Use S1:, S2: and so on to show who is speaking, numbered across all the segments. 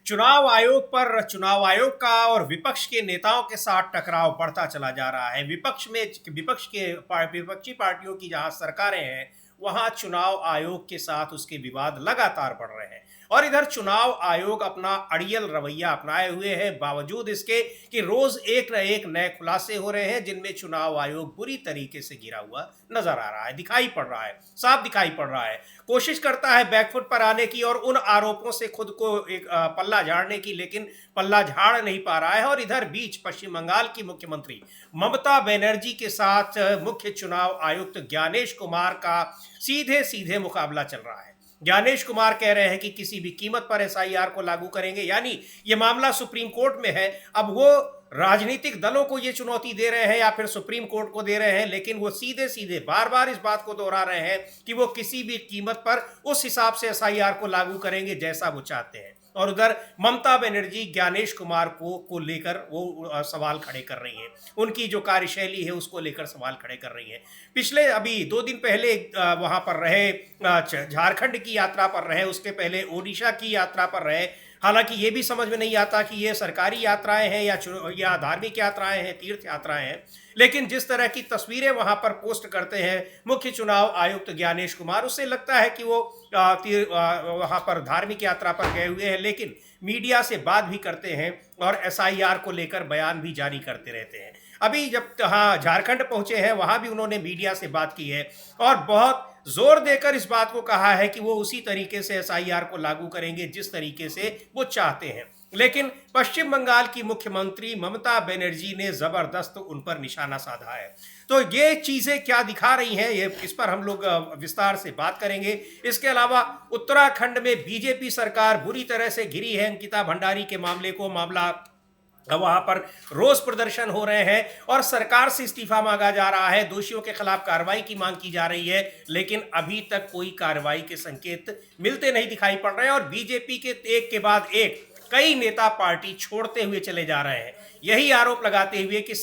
S1: चुनाव आयोग पर चुनाव आयोग का और विपक्ष के नेताओं के साथ टकराव बढ़ता चला जा रहा है। विपक्षी पार्टियों की जहां सरकारें हैं, वहां चुनाव आयोग के साथ उसके विवाद लगातार बढ़ रहे हैं। और इधर चुनाव आयोग अपना अड़ियल रवैया अपनाए हुए है, बावजूद इसके कि रोज एक न एक नए खुलासे हो रहे हैं, जिनमें चुनाव आयोग बुरी तरीके से गिरा हुआ नजर आ रहा है, दिखाई पड़ रहा है, साफ दिखाई पड़ रहा है। कोशिश करता है बैकफुट पर आने की और उन आरोपों से खुद को एक पल्ला झाड़ने की, लेकिन पल्ला झाड़ नहीं पा रहा है। और इधर बीच पश्चिम बंगाल की मुख्यमंत्री ममता बनर्जी के साथ मुख्य चुनाव आयुक्त ज्ञानेश कुमार का सीधे सीधे मुकाबला चल रहा है। ज्ञानेश कुमार कह रहे हैं कि किसी भी कीमत पर एसआईआर को लागू करेंगे, यानी ये मामला सुप्रीम कोर्ट में है। अब वो राजनीतिक दलों को ये चुनौती दे रहे हैं या फिर सुप्रीम कोर्ट को दे रहे हैं, लेकिन वो सीधे सीधे बार बार इस बात को दोहरा रहे हैं कि वो किसी भी कीमत पर उस हिसाब से एसआईआर को लागू करेंगे जैसा वो चाहते हैं। और उधर ममता बनर्जी ज्ञानेश कुमार को लेकर वो सवाल खड़े कर रही हैं, उनकी जो कार्यशैली है उसको लेकर सवाल खड़े कर रही हैं। पिछले अभी 2 दिन पहले वहां पर रहे, झारखंड की यात्रा पर रहे, उसके पहले ओडिशा की यात्रा पर रहे। हालांकि ये भी समझ में नहीं आता कि ये सरकारी यात्राएं हैं या धार्मिक यात्राएं हैं, तीर्थ यात्राएं हैं, लेकिन जिस तरह की तस्वीरें वहां पर पोस्ट करते हैं मुख्य चुनाव आयुक्त ज्ञानेश कुमार, उससे लगता है कि वो वहां पर धार्मिक यात्रा पर गए हुए हैं, लेकिन मीडिया से बात भी करते हैं और एसआईआर को लेकर बयान भी जारी करते रहते हैं। अभी जब झारखंड पहुंचे हैं, वहां भी उन्होंने मीडिया से बात की है और बहुत जोर देकर इस बात को कहा है कि वो उसी तरीके से एसआईआर को लागू करेंगे जिस तरीके से वो चाहते हैं। लेकिन पश्चिम बंगाल की मुख्यमंत्री ममता बनर्जी ने जबरदस्त उन पर निशाना साधा है। तो ये चीजें क्या दिखा रही हैं, ये इस पर हम लोग विस्तार से बात करेंगे। इसके अलावा उत्तराखंड में बीजेपी सरकार बुरी तरह से घिरी है। अंकिता भंडारी के मामला वहां पर रोज प्रदर्शन हो रहे हैं और सरकार से इस्तीफा मांगा जा रहा है, दोषियों के खिलाफ कार्रवाई की मांग की जा रही है, लेकिन अभी तक कोई कार्रवाई के संकेत मिलते नहीं दिखाई पड़ रहे हैं। और बीजेपी के एक के बाद एक कई नेता पार्टी छोड़ते हुए चले जा रहे हैं, यही आरोप लगाते हुए कि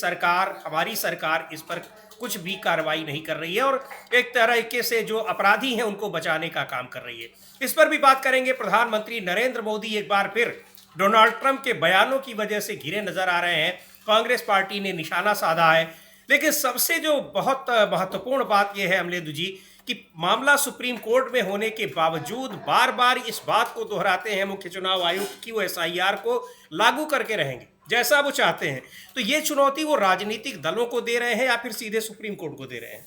S1: हमारी सरकार इस पर कुछ भी कार्रवाई नहीं कर रही है और एक तरीके से जो अपराधी हैं उनको बचाने का काम कर रही है। इस पर भी बात करेंगे। प्रधानमंत्री नरेंद्र मोदी एक बार फिर डोनाल्ड ट्रंप के बयानों की वजह से घिरे नजर आ रहे हैं, कांग्रेस पार्टी ने निशाना साधा है। लेकिन सबसे जो बहुत महत्वपूर्ण बात यह है अमलेदु जी, कि मामला सुप्रीम कोर्ट में होने के बावजूद बार बार इस बात को दोहराते हैं मुख्य चुनाव आयुक्त की वो एसआईआर को लागू करके रहेंगे जैसा वो चाहते हैं। तो ये चुनौती वो राजनीतिक दलों को दे रहे हैं या फिर सीधे सुप्रीम कोर्ट को दे रहे हैं?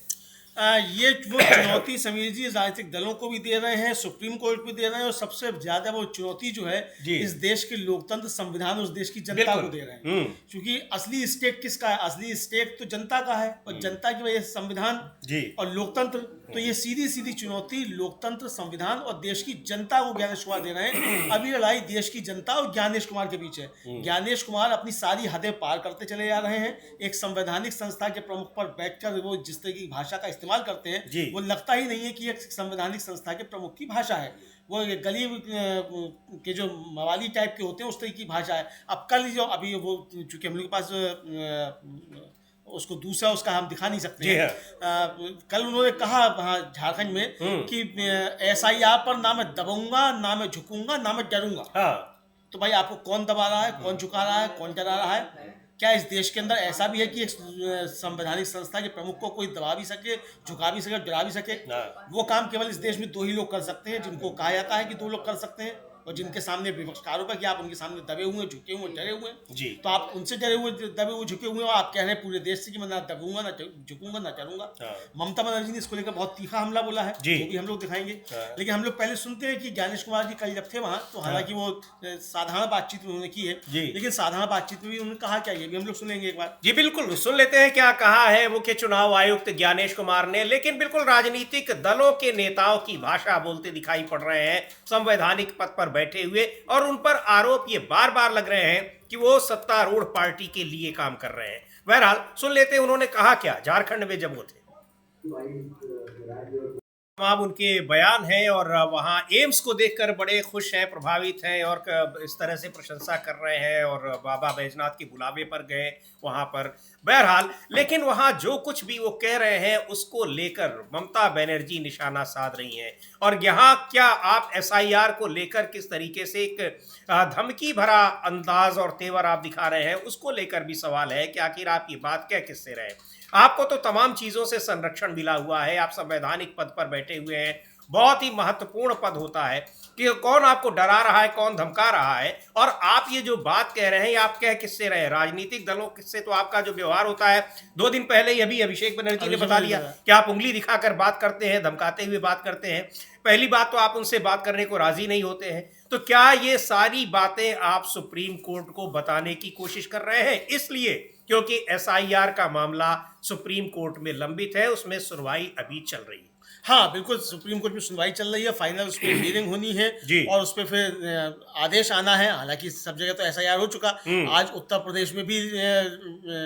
S2: ये वो चुनौती समीर जी राजनीतिक दलों को भी दे रहे हैं, सुप्रीम कोर्ट भी दे रहे हैं, और सबसे ज्यादा वो चुनौती जो है इस देश के लोकतंत्र संविधान उस देश की जनता को दे रहे हैं। क्योंकि असली स्टेक किसका है? असली स्टेक तो जनता का है और जनता की वजह से संविधान और लोकतंत्र। तो ये सीधी सीधी चुनौती लोकतंत्र, संविधान और देश की जनता को ज्ञानेश कुमार दे रहे हैं। अभी लड़ाई देश की जनता और ज्ञानेश कुमार के बीच है। ज्ञानेश कुमार अपनी सारी हदें पार करते चले जा रहे हैं। एक संवैधानिक संस्था के प्रमुख पर बैठकर वो जिस तरह की भाषा का इस्तेमाल करते हैं, वो लगता ही नहीं है कि एक संवैधानिक संस्था के प्रमुख की भाषा है। वो गली के जो मवाली टाइप के होते हैं उस तरह की भाषा है। अब कल जो अभी वो चूंकि हम लोग के पास उसको दूसरा उसका हम दिखा नहीं सकते हैं। कल उन्होंने कहा वहाँ झारखंड में कि एसआईआर पर ना मैं दबाऊंगा, ना मैं झुकूंगा, ना मैं डरूंगा। तो भाई आपको कौन दबा रहा है, कौन झुका रहा है, कौन डरा रहा है? क्या इस देश के अंदर ऐसा भी है कि एक संवैधानिक संस्था के प्रमुख को कोई दबा भी सके, झुका भी सके, डरा भी सके? वो काम केवल इस देश में 2 ही लोग कर सकते हैं, जिनको कहा जाता है कि 2 लोग कर सकते हैं, और जिनके सामने विपक्ष का आरोप है कि आप उनके सामने दबे हुए, झुके हुए, डरे हुए हैं। तो आप उनसे डरे हुए, दबे हुए, झुके हुए, और आप कह रहे हैं पूरे देश से कि मैं ना दबूंगा, ना झुकूंगा, ना डरूंगा। ममता बनर्जी ने इसको लेकर बहुत तीखा हमला बोला है, वो भी हम लोग दिखाएंगे। लेकिन हम लोग पहले सुनते हैं कि ज्ञानेश कुमार जी कल जब थे वहां, तो हालांकि वो साधारण बातचीत उन्होंने की है, लेकिन साधारण बातचीत में भी उन्होंने कहा क्या, ये भी हम लोग सुनेंगे एक बार।
S1: जी बिल्कुल, सुन लेते हैं क्या कहा है मुख्य चुनाव आयुक्त ज्ञानेश कुमार ने। लेकिन बिल्कुल राजनीतिक दलों के नेताओं की भाषा बोलते दिखाई पड़ रहे हैं, संवैधानिक पद पर बैठे हुए, और उन पर आरोप ये बार बार लग रहे हैं कि वो सत्तारूढ़ पार्टी के लिए काम कर रहे हैं। बहरहाल सुन लेते हैं उन्होंने कहा क्या झारखंड में जब वो थे। तमाम उनके बयान हैं और वहाँ एम्स को देखकर बड़े खुश हैं, प्रभावित हैं और इस तरह से प्रशंसा कर रहे हैं और बाबा बैजनाथ के बुलावे पर गए वहाँ पर। बहरहाल, लेकिन वहाँ जो कुछ भी वो कह रहे हैं उसको लेकर ममता बनर्जी निशाना साध रही हैं। और यहाँ क्या आप एसआईआर को लेकर किस तरीके से एक धमकी भरा अंदाज और तेवर आप दिखा रहे हैं, उसको लेकर भी सवाल है कि आखिर आप ये बात कह किससे रहे। आपको तो तमाम चीजों से संरक्षण मिला हुआ है, आप संवैधानिक पद पर बैठे हुए हैं, बहुत ही महत्वपूर्ण पद होता है कि कौन आपको डरा रहा है, कौन धमका रहा है। और आप ये जो बात कह रहे हैं, ये आप कह किससे रहे? राजनीतिक दलों से तो आपका जो व्यवहार होता है, 2 दिन पहले ही अभी अभिषेक बनर्जी ने बता दिया कि आप उंगली दिखाकर बात करते हैं, धमकाते हुए बात करते हैं। पहली बात तो आप उनसे बात करने को राजी नहीं होते हैं। तो क्या ये सारी बातें आप सुप्रीम कोर्ट को बताने की कोशिश कर रहे हैं? इसलिए क्योंकि एसआईआर का मामला सुप्रीम कोर्ट में लंबित है, उसमें सुनवाई अभी चल रही है।
S2: हाँ बिल्कुल, सुप्रीम कोर्ट में सुनवाई चल रही है, फाइनल उस पर हियरिंग होनी है और उस पर फिर आदेश आना है। हालांकि सब जगह तो एसआईआर हो चुका, आज उत्तर प्रदेश में भी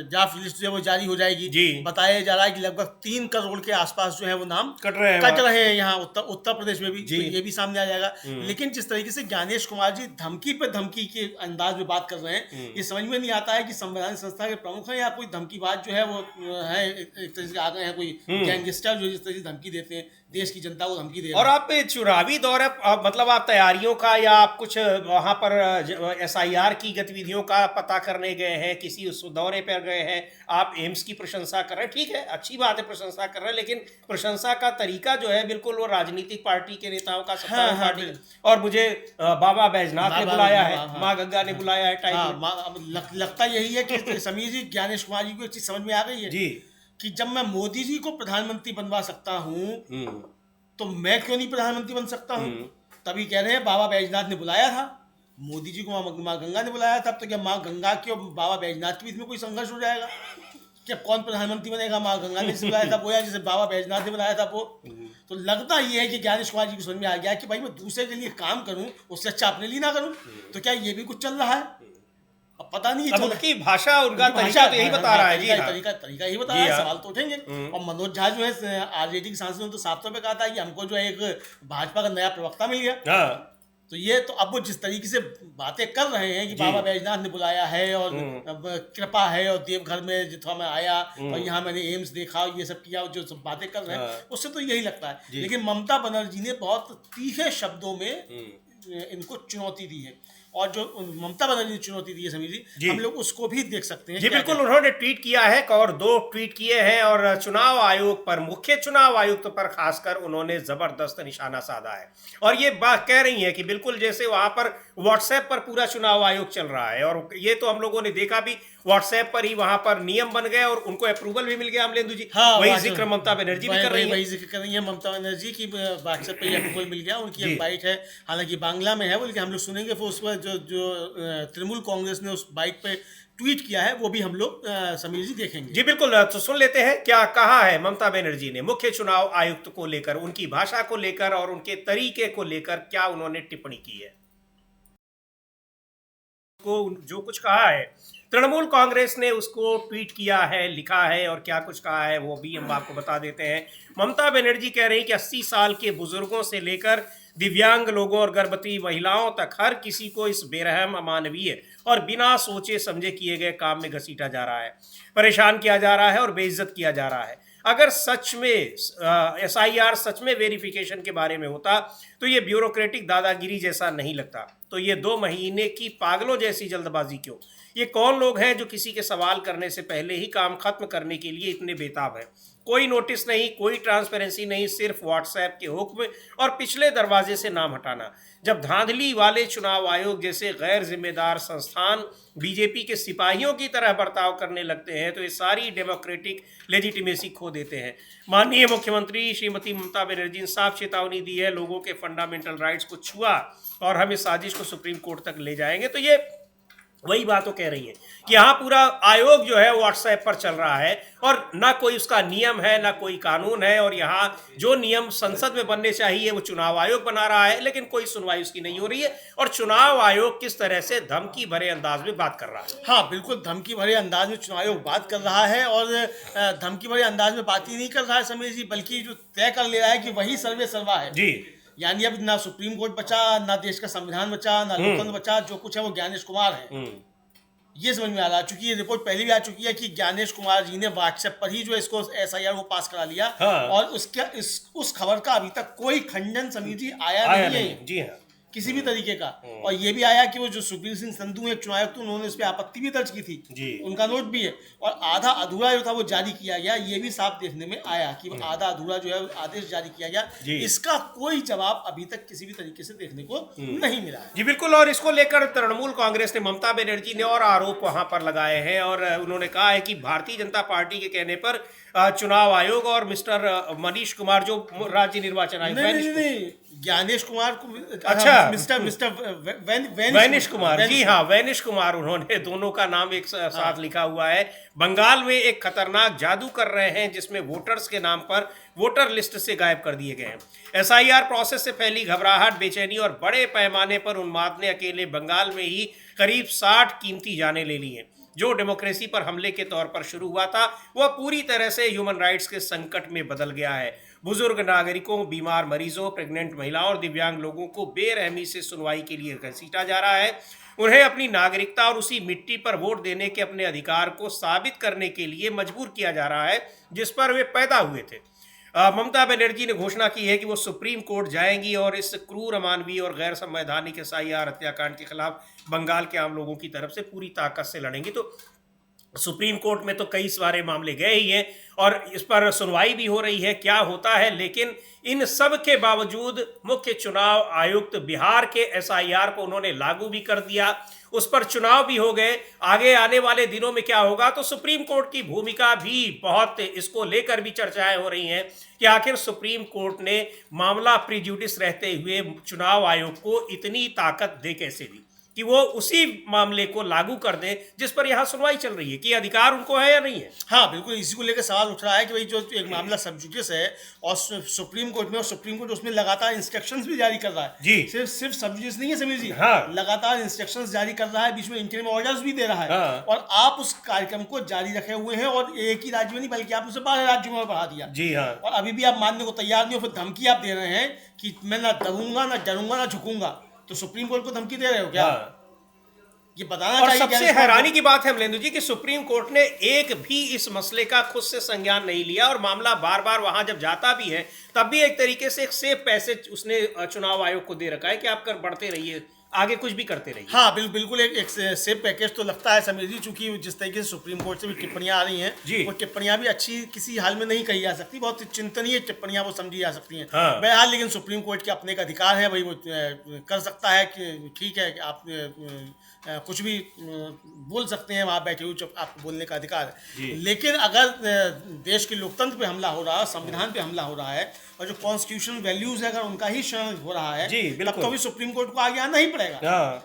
S2: ड्राफ्ट लिस्ट जो है वो जारी हो जाएगी। बताया जा रहा है कि लगभग 3 करोड़ के आसपास जो है वो नाम कट रहे हैं यहाँ उत्तर प्रदेश में भी, तो ये भी सामने आ जाएगा। लेकिन जिस तरीके से ज्ञानेश कुमार जी धमकी पे धमकी के अंदाज में बात कर रहे हैं, ये समझ में नहीं आता है कि संवैधानिक संस्था के प्रमुख हैं या कोई धमकीबाज जो है वो है, एक तरह से आ गए हैं कोई गैंगस्टर जो जिस तरह से धमकी देते हैं, देश की जनता को धमकी दे।
S1: और आप चुनावी दौरे, मतलब आप तैयारियों का या आप कुछ वहां पर एसआईआर की गतिविधियों का पता करने गए हैं, किसी उस दौरे पर गए हैं? आप एम्स की प्रशंसा कर रहे हैं, ठीक है, अच्छी बात है, प्रशंसा कर रहे हैं, लेकिन प्रशंसा का तरीका जो है बिल्कुल वो राजनीतिक पार्टी के नेताओं का पार्टी। और मुझे बाबा बैजनाथ ने बुलाया है, माँ गंगा ने बुलाया है टाइप।
S2: लगता यही है कि समीर जी, ज्ञानेश कुमार जी को एक चीज समझ में आ गई है कि जब मैं मोदी जी को प्रधानमंत्री बनवा सकता हूँ तो मैं क्यों नहीं प्रधानमंत्री बन सकता हूँ। तभी कह रहे हैं बाबा बैजनाथ ने बुलाया था, मोदी जी को माँ गंगा ने बुलाया था, तो क्या माँ गंगा के और बाबा बैजनाथ के बीच में कोई संघर्ष हो जाएगा? क्या कौन प्रधानमंत्री बनेगा? माँ गंगा ने बुलाया था वो या जिसे बाबा बैजनाथ ने बुलाया था वो? तो लगता ये है कि ज्ञानेश कुमार जी को समझ में आ गया कि भाई मैं दूसरे के लिए काम करूँ उससे अच्छा अपने लिए ना करूँ। तो क्या ये भी कुछ चल रहा है? अब पता नहीं,
S1: अब उनकी भाषा, उनका तरीका तो यही बता रहा है जी।
S2: तरीका यही बता रहा है, सवाल तो उठेंगे। और मनोज झा जो है आरजेडी के सांसद ने तो साफ तौर पे कहा था कि हमको जो है एक भाजपा का नया प्रवक्ता मिल गया। तो ये तो अब वो जिस तरीके से बातें कर रहे हैं कि बाबा बैजनाथ ने बुलाया है और कृपा है और देवघर में जितना मैं आया और यहाँ मैंने एम्स देखा, ये सब किया, जो सब बातें कर रहे हैं उससे तो यही लगता है। लेकिन ममता बनर्जी ने बहुत तीखे शब्दों में इनको चुनौती दी है, और जो ममता बनर्जी ने चुनौती दी है समीर जी, हम लोग उसको भी देख सकते हैं।
S1: जी बिल्कुल, उन्होंने ट्वीट किया है और 2 ट्वीट किए हैं और चुनाव आयोग पर, मुख्य चुनाव आयुक्त पर खासकर उन्होंने जबरदस्त निशाना साधा है। और ये बात कह रही है कि बिल्कुल जैसे वहां पर व्हाट्सएप पर पूरा चुनाव आयोग चल रहा है, और ये तो हम लोगों ने देखा भी, व्हाट्सएप पर ही वहां पर नियम बन गए और उनको अप्रूवल भी मिल गया। अमलेंदु जी, वही जिक्र ममता बनर्जी भी कर रही है,
S2: वही जिक्र कर रही है ममता बनर्जी की, व्हाट्सएप पे अप्रूवल मिल गया, उनकी एक बाइट है, हालांकि बांग्ला में है, बल्कि हम लोग सुनेंगे। फिर उस पर जो तृणमूल कांग्रेस ने उस बाइक पे ट्वीट किया है वो भी हम लोग समीर जी देखेंगे।
S1: जी बिल्कुल, तो सुन लेते हैं क्या कहा है ममता बनर्जी ने मुख्य चुनाव आयुक्त को लेकर, उनकी भाषा को लेकर और उनके तरीके को लेकर क्या उन्होंने टिप्पणी की है। को जो कुछ कहा है, तृणमूल कांग्रेस ने उसको ट्वीट किया है, लिखा है, और क्या कुछ कहा है वो भी हम आपको बता देते हैं। ममता बनर्जी कह रही हैं कि 80 साल के बुजुर्गों से लेकर दिव्यांग लोगों और गर्भवती महिलाओं तक हर किसी को इस बेरहम, अमानवीय और बिना सोचे समझे किए गए काम में घसीटा जा रहा है, परेशान किया जा रहा है और बेइज्जत किया जा रहा है। अगर सच में एसआईआर सच में वेरिफिकेशन के बारे में होता तो ये ब्यूरोक्रेटिक दादागिरी जैसा नहीं लगता। तो ये 2 महीने की पागलों जैसी जल्दबाजी क्यों? ये कौन लोग हैं जो किसी के सवाल करने से पहले ही काम खत्म करने के लिए इतने बेताब हैं? कोई नोटिस नहीं, कोई ट्रांसपेरेंसी नहीं, सिर्फ व्हाट्सएप के हुक्म और पिछले दरवाजे से नाम हटाना। जब धांधली वाले चुनाव आयोग जैसे गैर जिम्मेदार संस्थान बीजेपी के सिपाहियों की तरह बर्ताव करने लगते हैं तो ये सारी डेमोक्रेटिक लेजिटिमेसी खो देते हैं। माननीय मुख्यमंत्री श्रीमती ममता बनर्जी ने साफ चेतावनी दी है, लोगों के फंडामेंटल राइट्स को छुआ और हम इस साजिश को सुप्रीम कोर्ट तक ले जाएंगे। तो ये वही बात वो कह रही है कि यहाँ पूरा आयोग जो है व्हाट्सएप पर चल रहा है और ना कोई उसका नियम है ना कोई कानून है, और यहाँ जो नियम संसद में बनने चाहिए वो चुनाव आयोग बना रहा है, लेकिन कोई सुनवाई उसकी नहीं हो रही है। और चुनाव आयोग किस तरह से धमकी भरे अंदाज में बात कर रहा है।
S2: हाँ बिल्कुल, धमकी भरे अंदाज में चुनाव आयोग बात कर रहा है, और धमकी भरे अंदाज में बात ही नहीं कर रहा है समीर जी, बल्कि जो तय कर ले रहा है कि वही सर्वे सर्वा है
S1: जी।
S2: यानी अब ना सुप्रीम कोर्ट बचा, ना देश का संविधान बचा, ना लोकतंत्र बचा, जो कुछ है वो ज्ञानेश कुमार है। ये समझ में आ रहा, चूंकि ये रिपोर्ट पहले भी आ चुकी है कि ज्ञानेश कुमार जी ने व्हाट्सएप पर ही जो इसको एसआईआर को पास करा लिया।
S1: हाँ।
S2: और उस खबर का अभी तक कोई खंडन समीर जी आया नहीं है।
S1: जी हाँ,
S2: किसी भी तरीके का। और ये भी आया कि वो जो सुखबीर सिंह संधू एक चुनाव आयुक्त, उन्होंने इस पे आपत्ति भी दर्ज की थी
S1: जी।
S2: उनका नोट भी है, और आधा अधूरा जो था वो जारी किया गया। ये भी साफ देखने में आया कि आधा अधूरा जो है आदेश जारी किया गया, इसका कोई जवाब अभी तक किसी भी तरीके से देखने को नहीं मिला है।
S1: जी बिल्कुल। और इसको लेकर तृणमूल कांग्रेस ने, ममता बनर्जी ने और आरोप वहां पर लगाए हैं, और उन्होंने कहा है कि भारतीय जनता पार्टी के कहने पर चुनाव आयोग और मिस्टर मनीष कुमार जो राज्य निर्वाचन आयोग,
S2: नहीं, ज्ञानेश कुमार को,
S1: अच्छा,
S2: मिस्टर
S1: वैनिश कुमार, जी हाँ, वैनिश कुमार, उन्होंने दोनों का नाम एक साथ लिखा हुआ है। बंगाल में एक खतरनाक जादू कर रहे हैं जिसमें वोटर्स के नाम पर वोटर लिस्ट से गायब कर दिए गए हैं। एसआईआर प्रोसेस से फैली घबराहट, बेचैनी और बड़े पैमाने पर उन्माद ने अकेले बंगाल में ही करीब 60 कीमती जानें ले ली हैं। जो डेमोक्रेसी पर हमले के तौर पर शुरू हुआ था वह पूरी तरह से ह्यूमन राइट्स के संकट में बदल गया है। बुजुर्ग नागरिकों, बीमार मरीजों, प्रेग्नेंट महिलाओं और दिव्यांग लोगों को बेरहमी से सुनवाई के लिए घसीटा जा रहा है। उन्हें अपनी नागरिकता और उसी मिट्टी पर वोट देने के अपने अधिकार को साबित करने के लिए मजबूर किया जा रहा है जिस पर वे पैदा हुए थे। ममता बनर्जी ने घोषणा की है कि वो सुप्रीम कोर्ट जाएंगी और इस क्रूर, अमानवीय और गैर संवैधानिक एसआईआर हत्याकांड के खिलाफ बंगाल के आम लोगों की तरफ से पूरी ताकत से लड़ेंगी। तो सुप्रीम कोर्ट में तो कई सारे मामले गए ही हैं और इस पर सुनवाई भी हो रही है, क्या होता है। लेकिन इन सब के बावजूद मुख्य चुनाव आयुक्त बिहार के एसआईआर को उन्होंने लागू भी कर दिया, उस पर चुनाव भी हो गए। आगे आने वाले दिनों में क्या होगा, तो सुप्रीम कोर्ट की भूमिका भी बहुत, इसको लेकर भी चर्चाएं हो रही हैं कि आखिर सुप्रीम कोर्ट ने मामला प्रिजुडिस रहते हुए चुनाव आयोग को इतनी ताकत दे कैसे दी कि वो उसी मामले को लागू कर दे जिस पर यहाँ सुनवाई चल रही है, कि अधिकार उनको है या नहीं है।
S2: हाँ बिल्कुल, इसी को लेकर सवाल उठ रहा है कि भाई जो एक मामला सब जुडिस है और सुप्रीम कोर्ट में, और सुप्रीम कोर्ट उसमें लगातार इंस्ट्रक्शंस भी जारी कर रहा है
S1: जी।
S2: सिर्फ सब जुडिस नहीं है समीर जी।
S1: हाँ।
S2: लगातार इंस्ट्रक्शंस जारी कर रहा है, बीच में इंटरिम ऑर्डर्स भी दे रहा है।
S1: हाँ।
S2: और आप उस कार्यक्रम को जारी रखे हुए हैं, और एक ही राज्य में नहीं बल्कि आप उसे 12 राज्यों में बढ़ा दिया।
S1: जी हाँ।
S2: और अभी भी आप मानने को तैयार नहीं हो, फिर धमकी आप दे रहे हैं कि मैं ना डरूंगा, ना डरूंगा, ना झुकूंगा। तो सुप्रीम कोर्ट को धमकी दे रहे हो क्या?
S1: हाँ।
S2: ये बताना
S1: और
S2: चाहिए।
S1: सबसे हैरानी की बात है अमलेंदु जी कि सुप्रीम कोर्ट ने एक भी इस मसले का खुद से संज्ञान नहीं लिया, और मामला बार बार वहां जब जाता भी है तब भी एक तरीके से एक सेफ पैसेज उसने चुनाव आयोग को दे रखा है कि आप कर बढ़ते रहिए, आगे कुछ भी करते रहिए।
S2: हाँ बिल्कुल, एक सेफ पैकेज तो लगता है समीर जी, चूंकि जिस तरीके से सुप्रीम कोर्ट से भी टिप्पणियां आ रही हैं, वो टिप्पणियां भी अच्छी किसी हाल में नहीं कही जा सकती, बहुत चिंतनीय टिप्पणियां वो समझी जा सकती हैं।
S1: हाँ।
S2: बहरहाल, लेकिन सुप्रीम कोर्ट के अपने का अधिकार है, भाई वो कर सकता है कि ठीक है कि आप कुछ भी बोल सकते हैं वहाँ बैठे हुए, आपको बोलने का अधिकार है। लेकिन अगर देश के लोकतंत्र पे हमला हो रहा है, संविधान पे हमला हो रहा है, और जो कॉन्स्टिट्यूशनल वैल्यूज है अगर उनका ही क्षरण हो रहा है, तब तो अभी सुप्रीम कोर्ट को आगे आना ही पड़ेगा।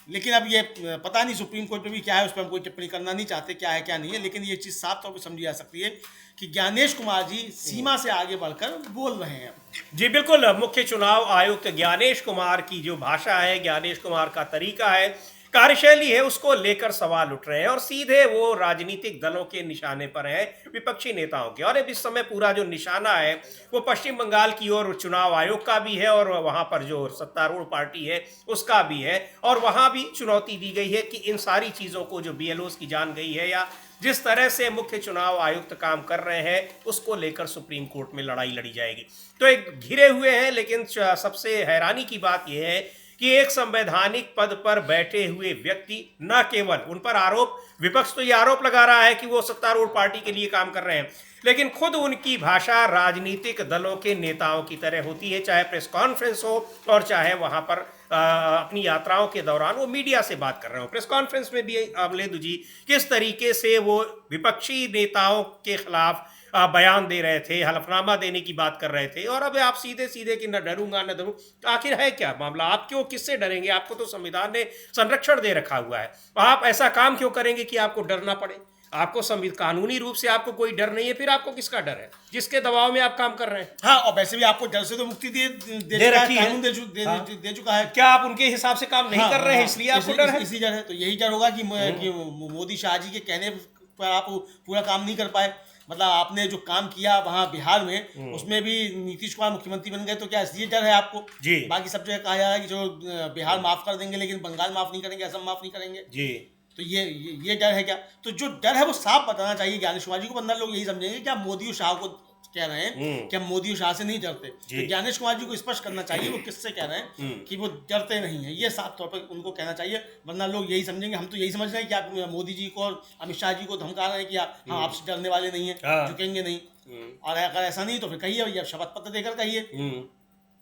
S2: लेकिन अब ये पता नहीं सुप्रीम कोर्ट पे भी क्या है, उस पर हम कोई टिप्पणी करना नहीं चाहते क्या है क्या नहीं है। लेकिन ये चीज़ साफ तौर पर समझी जा सकती है कि ज्ञानेश कुमार जी सीमा से आगे बढ़कर बोल रहे हैं।
S1: जी बिल्कुल, मुख्य चुनाव आयुक्त ज्ञानेश कुमार की जो भाषा है, ज्ञानेश कुमार का तरीका है, कार्यशैली है, उसको लेकर सवाल उठ रहे हैं और सीधे वो राजनीतिक दलों के निशाने पर है, विपक्षी नेताओं के। और अब इस समय पूरा जो निशाना है वो पश्चिम बंगाल की ओर चुनाव आयोग का भी है और वहां पर जो सत्तारूढ़ पार्टी है उसका भी है। और वहां भी चुनौती दी गई है कि इन सारी चीजों को जो बीएलओस की जान गई है या जिस तरह से मुख्य चुनाव आयुक्त काम कर रहे हैं उसको लेकर सुप्रीम कोर्ट में लड़ाई लड़ी जाएगी। तो एक घिरे हुए हैं, लेकिन सबसे हैरानी की बात यह है कि एक संवैधानिक पद पर बैठे हुए व्यक्ति, न केवल उन पर आरोप, विपक्ष तो ये आरोप लगा रहा है कि वो सत्तारूढ़ पार्टी के लिए काम कर रहे हैं, लेकिन खुद उनकी भाषा राजनीतिक दलों के नेताओं की तरह होती है, चाहे प्रेस कॉन्फ्रेंस हो और चाहे वहां पर अपनी यात्राओं के दौरान वो मीडिया से बात कर रहे हो। प्रेस कॉन्फ्रेंस में भी अमलेंदु जी किस तरीके से वो विपक्षी नेताओं के खिलाफ बयान दे रहे थे, हलफनामा देने की बात कर रहे थे, और अब आप सीधे सीधे कि न डरूंगा न डरूं। आखिर है क्या मामला? आप क्यों, किससे डरेंगे? आपको तो संविधान ने संरक्षण दे रखा हुआ है। आप ऐसा काम क्यों करेंगे कि आपको डरना पड़े? आपको कानूनी रूप से आपको कोई डर नहीं है, फिर आपको किसका डर है जिसके दबाव में आप काम कर रहे हैं?
S2: हाँ, और वैसे भी आपको डर से तो मुक्ति दे
S1: रखी है,
S2: कानून दे चुका है।
S1: क्या आप उनके हिसाब से काम नहीं कर रहे हैं इसलिए आपको डर है?
S2: इसी डर है। तो यही डर होगा कि मोदी शाह जी के कहने पर आप पूरा काम नहीं कर पाए। मतलब आपने जो काम किया वहाँ बिहार में, उसमें भी नीतीश कुमार मुख्यमंत्री बन गए, तो क्या इसलिए डर है आपको?
S1: जी।
S2: बाकी सब जगह कहा जा रहा है कि जो बिहार माफ कर देंगे लेकिन बंगाल माफ नहीं करेंगे, असम माफ नहीं करेंगे।
S1: जी।
S2: तो ये डर है क्या? तो जो डर है वो साफ बताना चाहिए ज्ञानेश कुमार जी को, वरना लोग यही समझेंगे कि आप मोदी और शाह को कह रहे हैं कि हम मोदी और शाह से नहीं डरते। तो ज्ञानेश कुमार जी को स्पष्ट करना चाहिए वो किससे कह रहे हैं कि वो डरते नहीं है, ये साफ तौर पर उनको कहना चाहिए, वरना लोग यही समझेंगे, हम तो यही समझ रहे हैं कि आप मोदी जी को और अमित शाह जी को धमका रहे हैं कि हम आपसे डरने वाले नहीं है, झुकेंगे नहीं। और अगर ऐसा नहीं तो फिर कहिए, या शपथ पत्र देकर कहिए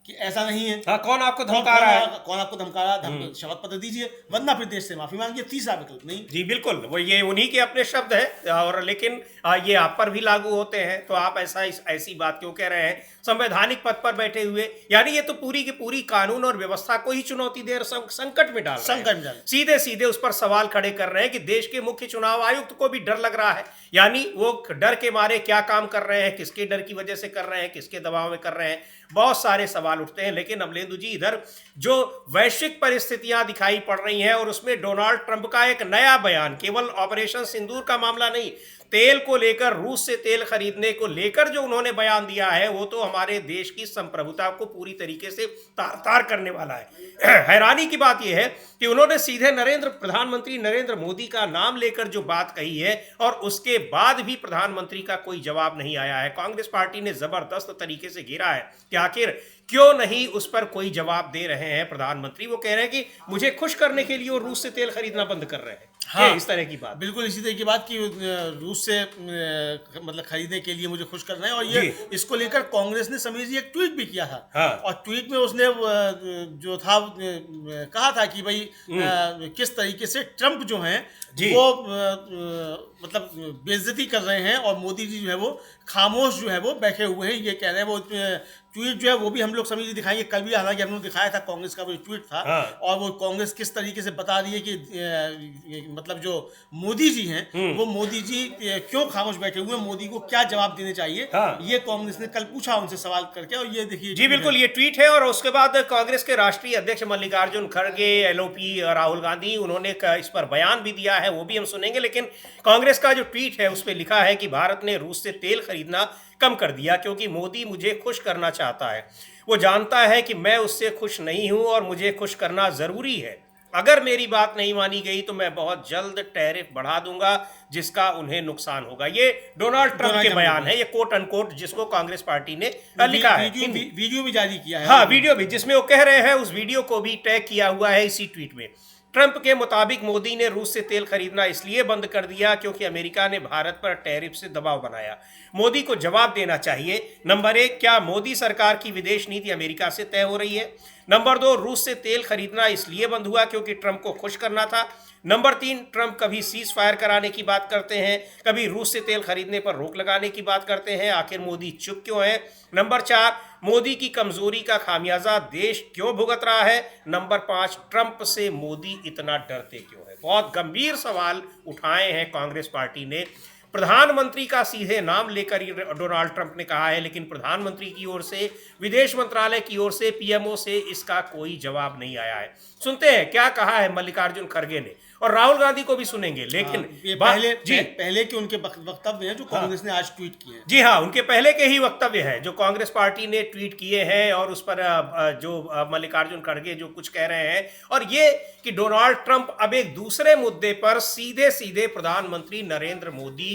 S2: कि ऐसा नहीं है।
S1: हाँ, कौन आपको धमका रहा है?
S2: कौन आपको धमका रहा है? शपथ पत्र दीजिए, वरना फिर देश से माफी मांगिए। तीसरा विकल्प नहीं।
S1: जी बिल्कुल, वो ये उन्हीं के अपने शब्द हैं, और लेकिन ये आप पर भी लागू होते हैं, तो आप ऐसी बात क्यों कह रहे हैं संवैधानिक पद पर बैठे हुए? यानी ये तो पूरी की पूरी कानून और व्यवस्था को ही चुनौती दे, संकट में डाल रहे हैं। सीधे सीधे उस पर सवाल खड़े कर रहे हैं कि देश के मुख्य चुनाव आयुक्त को भी डर लग रहा है। यानी वो डर के मारे क्या काम कर रहे हैं, किसके डर की वजह से कर रहे हैं, किसके दबाव में कर रहे हैं, बहुत सारे सवाल उठते हैं। लेकिन अमलेंदु जी, इधर जो वैश्विक परिस्थितियां दिखाई पड़ रही हैं, और उसमें डोनाल्ड ट्रंप का एक नया बयान, केवल ऑपरेशन सिंदूर का मामला नहीं, तेल को लेकर, रूस से तेल खरीदने को लेकर जो उन्होंने बयान दिया है, वो तो हमारे देश की संप्रभुता को पूरी तरीके से तार तार करने वाला है। हैरानी की बात यह है कि उन्होंने सीधे प्रधानमंत्री नरेंद्र मोदी का नाम लेकर जो बात कही है, और उसके बाद भी प्रधानमंत्री का कोई जवाब नहीं आया है। कांग्रेस पार्टी ने जबरदस्त तरीके से घेरा है कि आखिर क्यों नहीं उस पर कोई जवाब दे रहे हैं प्रधानमंत्री। वो कह रहे हैं कि मुझे खुश करने के लिए वो रूस से तेल खरीदना बंद कर रहे हैं। हाँ, इस तरह की बात,
S2: बिल्कुल इसी तरह की बात कि रूस से मतलब खरीदने के लिए मुझे खुश कर रहे हैं। और ये इसको लेकर कांग्रेस ने समीर जी एक ट्वीट भी किया था। हाँ। और ट्वीट में उसने जो था कहा था कि भाई किस तरीके से ट्रंप जो हैं वो मतलब बेइज्जती कर रहे हैं, और मोदी जी जो है वो खामोश जो है वो बैठे हुए हैं, ये कह रहे हैं। वो ट्वीट जो है वो भी हम लोग समीर जी दिखाएंगे, कल भी हालांकि हम लोग दिखाया था, कांग्रेस का वो ट्वीट था। हाँ। और वो कांग्रेस किस तरीके से बता रही है कि मतलब जो मोदी जी हैं वो मोदी जी क्यों खामोश बैठे हुए हैं, मोदी को क्या जवाब देने चाहिए। हाँ। ये कांग्रेस ने कल पूछा उनसे सवाल करके, और ये देखिए
S1: जी बिल्कुल ये ट्वीट है। और उसके बाद कांग्रेस के राष्ट्रीय अध्यक्ष मल्लिकार्जुन खड़गे, एलओपी राहुल गांधी, उन्होंने इस पर बयान भी दिया है, वो भी हम सुनेंगे। लेकिन कांग्रेस का जो ट्वीट है उस पर लिखा है कि भारत ने रूस से तेल खरीदना कम कर दिया क्योंकि मोदी मुझे खुश करना चाहता है। वो जानता है कि मैं उससे खुश नहीं हूं और मुझे खुश करना जरूरी है। अगर मेरी बात नहीं मानी गई तो मैं बहुत जल्द टैरिफ बढ़ा दूंगा जिसका उन्हें नुकसान होगा। ये डोनाल्ड ट्रंप के बयान है, ये कोट अनकोट, जिसको कांग्रेस पार्टी ने लिखा है।
S2: वीडियो भी जारी किया है।
S1: हाँ, वीडियो भी, जिसमें वो कह रहे हैं, उस वीडियो को भी टैग किया हुआ है इसी ट्वीट में। ट्रंप के मुताबिक मोदी ने रूस से तेल खरीदना इसलिए बंद कर दिया क्योंकि अमेरिका ने भारत पर टैरिफ से दबाव बनाया। मोदी को जवाब देना चाहिए। नंबर 1, क्या मोदी सरकार की विदेश नीति अमेरिका से तय हो रही है? नंबर 2, रूस से तेल खरीदना इसलिए बंद हुआ क्योंकि ट्रंप को खुश करना था। नंबर 3, ट्रंप कभी सीज फायर कराने की बात करते हैं, कभी रूस से तेल खरीदने पर रोक लगाने की बात करते हैं, आखिर मोदी चुप क्यों है? नंबर 4, मोदी की कमजोरी का खामियाजा देश क्यों भुगत रहा है? नंबर 5, ट्रंप से मोदी इतना डरते क्यों है? बहुत गंभीर सवाल उठाए हैं कांग्रेस पार्टी ने। प्रधानमंत्री का सीधे नाम लेकर डोनाल्ड ट्रंप ने कहा है, लेकिन प्रधानमंत्री की ओर से, विदेश मंत्रालय की ओर से, पीएमओ से इसका कोई जवाब नहीं आया है। सुनते हैं क्या कहा है मल्लिकार्जुन खड़गे ने, और राहुल गांधी को भी सुनेंगे। लेकिन
S2: पहले के उनके वक्तव्य हैं जो कांग्रेस ने आज ट्वीट किए हैं।
S1: जी हाँ, उनके पहले के ही वक्तव्य हैं जो कांग्रेस पार्टी ने ट्वीट किए हैं, और उस पर जो मल्लिकार्जुन खड़गे जो कुछ कह रहे हैं, और ये कि डोनाल्ड ट्रंप अब एक दूसरे मुद्दे पर सीधे सीधे प्रधानमंत्री नरेंद्र मोदी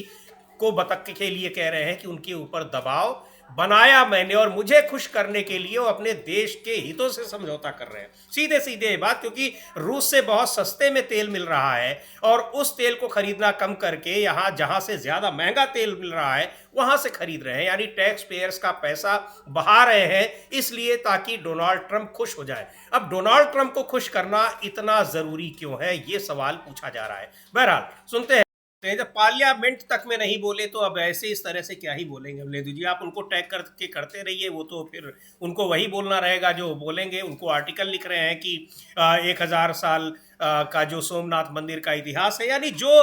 S1: को बतक के लिए कह रहे हैं कि उनके ऊपर दबाव बनाया मैंने और मुझे खुश करने के लिए वो अपने देश के हितों से समझौता कर रहे हैं। सीधे सीधे बात, क्योंकि रूस से बहुत सस्ते में तेल मिल रहा है और उस तेल को खरीदना कम करके यहाँ जहाँ से ज़्यादा महंगा तेल मिल रहा है वहाँ से खरीद रहे हैं, यानी टैक्स पेयर्स का पैसा बहा रहे हैं, इसलिए ताकि डोनाल्ड ट्रंप खुश हो जाए। अब डोनाल्ड ट्रंप को खुश करना इतना ज़रूरी क्यों है, ये सवाल पूछा जा रहा है। बहरहाल सुनते हैं। तो जब पार्लियामेंट तक में नहीं बोले तो अब ऐसे इस तरह से क्या ही बोलेंगे अमलेंदु जी। आप उनको टैग करके करते रहिए, वो तो फिर उनको वही बोलना रहेगा जो बोलेंगे। उनको आर्टिकल लिख रहे हैं कि 1000 साल का जो सोमनाथ मंदिर का इतिहास है, यानी जो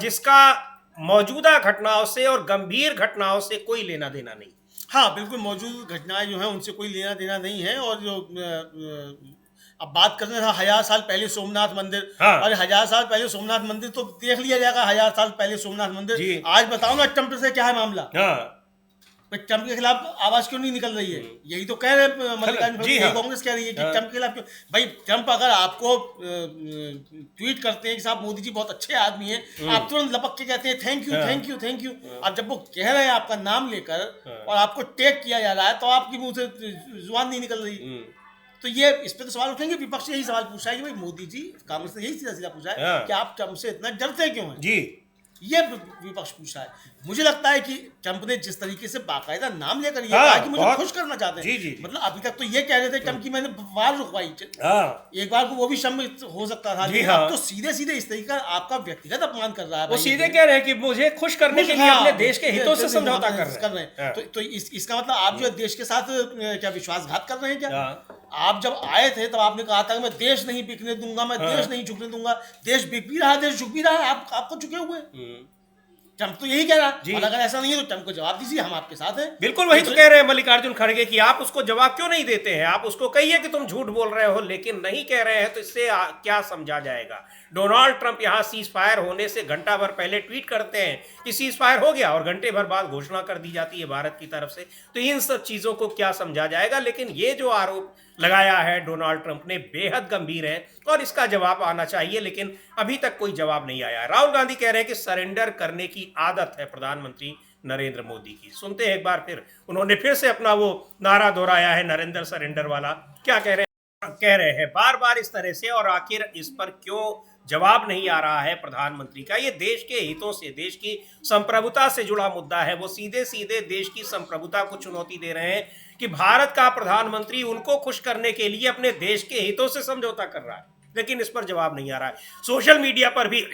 S1: जिसका मौजूदा घटनाओं से और गंभीर घटनाओं से कोई लेना देना नहीं।
S2: हाँ बिल्कुल, मौजूद घटनाएं जो हैं उनसे कोई लेना देना नहीं है। और जो अब बात करना था 1000 साल पहले सोमनाथ मंदिर,
S1: हाँ।
S2: और 1000 साल पहले सोमनाथ मंदिर तो देख लिया जाएगा। 1000 साल पहले सोमनाथ मंदिर, आज बताओ ना ट्रंप से क्या है मामला।
S1: हाँ।
S2: ट्रंप के खिलाफ आवाज क्यों नहीं निकल रही है? यही तो कह रहे मल्लिकार्जुन खड़गे,
S1: हाँ।
S2: कांग्रेस कह रही है कि ट्रंप के खिलाफ क्यों। भाई ट्रंप अगर आपको ट्वीट करते हैं कि साहब मोदी जी बहुत अच्छे आदमी हैं, आप तुरंत लपक के कहते हैं thank you thank you thank you. अब जब वो कह रहे हैं आपका नाम लेकर और आपको टैग किया जा रहा है, तो आपकी मुंह से जुबान नहीं निकल रही। तो ये इस पे तो सवाल उठेंगे। विपक्ष यही सवाल पूछा है कि भाई मोदी जी, कांग्रेस ने यही सीधा सीधा पूछा है कि आप ट्रंप से इतना डरते क्यों हैं
S1: जी।
S2: ये विपक्ष पूछा है। मुझे लगता है कि ट्रंप ने जिस तरीके से बाकायदा नाम लेकर ये कहा कि मुझे खुश करना चाहते हैं।
S1: जी।
S2: मतलब अभी तक तो ये कह रहे थे ट्रंप की मैंने वार रुकवाई, एक बार को वो भी सम्मिलित हो सकता था, लेकिन अब तो सीधे सीधे इस तरीके का आपका व्यक्तिगत अपमान कर रहा है।
S1: वो सीधे कह रहे हैं कि मुझे खुश करने के लिए अपने देश के हितों से समझौता कर रहे हैं।
S2: तो इसका मतलब आप जो देश के साथ क्या विश्वासघात कर रहे हैं क्या? आप जब आए थे तब आपने कहा था कि मैं देश नहीं बिकने दूंगा, मैं देश नहीं झुकने दूंगा। देश बिक भी रहा है, देश झुक भी रहा है, आपको झुके हुए। ट्रंप तो यही कह रहा है, और अगर ऐसा नहीं है तो ट्रंप को जवाब दीजिए, हम आपके साथ हैं।
S1: बिल्कुल वही तो कह रहे हैं मल्लिकार्जुन खड़गे कि आप उसको जवाब क्यों नहीं देते हैं। आप उसको कहिए कि तुम झूठ बोल रहे हो, लेकिन नहीं कह रहे हैं तो इससे क्या समझा जाएगा। डोनाल्ड ट्रंप यहाँ सीज फायर होने से घंटा भर पहले ट्वीट करते हैं कि सीज फायर हो गया, और घंटे भर बाद घोषणा कर दी जाती है भारत की तरफ से। तो इन सब चीजों को क्या समझा जाएगा। लेकिन ये जो आरोप लगाया है डोनाल्ड ट्रंप ने बेहद गंभीर है और इसका जवाब आना चाहिए, लेकिन अभी तक कोई जवाब नहीं आया है। राहुल गांधी कह रहे हैं कि सरेंडर करने की आदत है प्रधानमंत्री नरेंद्र मोदी की। सुनते हैं एक बार फिर, उन्होंने फिर से अपना वो नारा दोहराया है नरेंद्र सरेंडर वाला। क्या कह रहे हैं बार बार इस तरह से, और आखिर इस पर क्यों जवाब नहीं आ रहा है प्रधानमंत्री का। ये देश के हितों से, देश की संप्रभुता से जुड़ा मुद्दा है। वो सीधे सीधे देश की संप्रभुता को चुनौती दे रहे हैं कि भारत का प्रधानमंत्री उनको खुश करने के लिए अपने देश के हितों से समझौता कर रहा है, लेकिन इस पर जवाब नहीं आ रहा है। सोशल मीडिया पर भी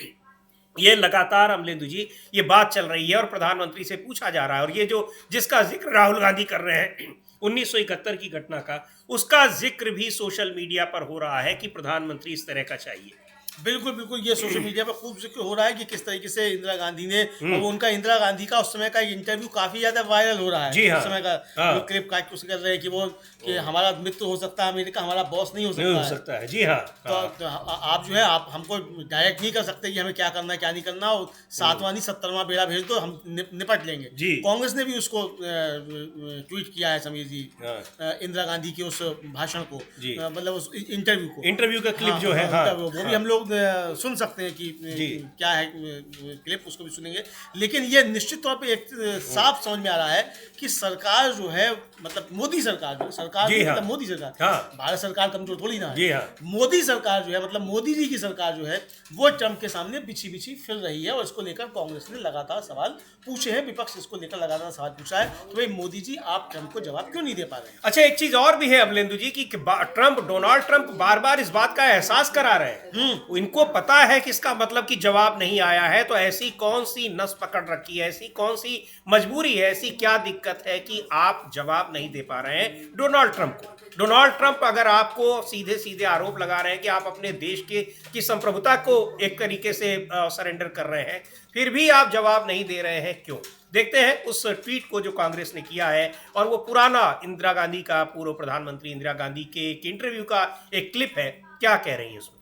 S1: ये लगातार अमलेंदु जी ये बात चल रही है और प्रधानमंत्री से पूछा जा रहा है, और ये जो जिसका जिक्र राहुल गांधी कर रहे हैं 1971 की घटना का, उसका जिक्र भी सोशल मीडिया पर हो रहा है कि प्रधानमंत्री इस तरह का चाहिए।
S2: बिल्कुल बिल्कुल, ये सोशल मीडिया पर खूब जिक्र हो रहा है कि किस तरीके से इंदिरा गांधी ने, और उनका इंदिरा गांधी का उस समय का इंटरव्यू काफी ज्यादा वायरल हो रहा है।
S1: जी हाँ,
S2: उस समय का क्लिप काट के कर रहे हैं कि वो कि हमारा मित्र हो सकता है अमेरिका, हमारा बॉस नहीं हो सकता है।
S1: जी हाँ।
S2: तो आप जो है आप हमको डायरेक्ट नहीं कर सकते कि हमें क्या करना है क्या नहीं करना, और 7वां नहीं 70वां बेड़ा भेज दो, हम निपट लेंगे। कांग्रेस ने भी उसको ट्वीट किया है समीर जी, इंदिरा गांधी के उस भाषण को, मतलब उस इंटरव्यू का क्लिप जो है वो भी हम लोग सुन सकते हैं कि क्या है क्लिप, उसको भी सुनेंगे। लेकिन ये निश्चित तौर पे एक साफ समझ में आ रहा है कि सरकार जो है, मतलब मोदी सरकार जो सरकार मतलब मोदी सरकार, भारत सरकार कमजोर थोड़ी ना है। मोदी सरकार जो है, मतलब मोदी जी की सरकार जो है, वो ट्रंप के सामने बिछी बिछी फिर रही है, और इसको लेकर कांग्रेस ने लगातार सवाल पूछे हैं, विपक्ष इसको लेकर लगातार सवाल पूछा है। तो भाई मोदी जी आप ट्रंप को जवाब क्यों नहीं दे पा रहे हैं?
S1: अच्छा, एक चीज और भी है अमलेंदु जी की डोनाल्ड ट्रंप बार बार इस बात का एहसास करा रहे हैं, इनको पता है कि इसका मतलब कि जवाब नहीं आया है, तो ऐसी कौन सी नस पकड़ रखी है, ऐसी कौन सी मजबूरी है, ऐसी क्या दिक्कत है कि आप जवाब नहीं दे पा रहे हैं डोनाल्ड ट्रंप को। डोनाल्ड ट्रंप अगर आपको सीधे सीधे आरोप लगा रहे हैं कि आप अपने देश की संप्रभुता को एक तरीके से सरेंडर कर रहे हैं, फिर भी आप जवाब नहीं दे रहे हैं, क्यों? देखते हैं उस ट्वीट को जो कांग्रेस ने किया है, और वो पुराना इंदिरा गांधी का, पूर्व प्रधानमंत्री इंदिरा गांधी के एक इंटरव्यू का एक क्लिप है। क्या कह रही है उसमें?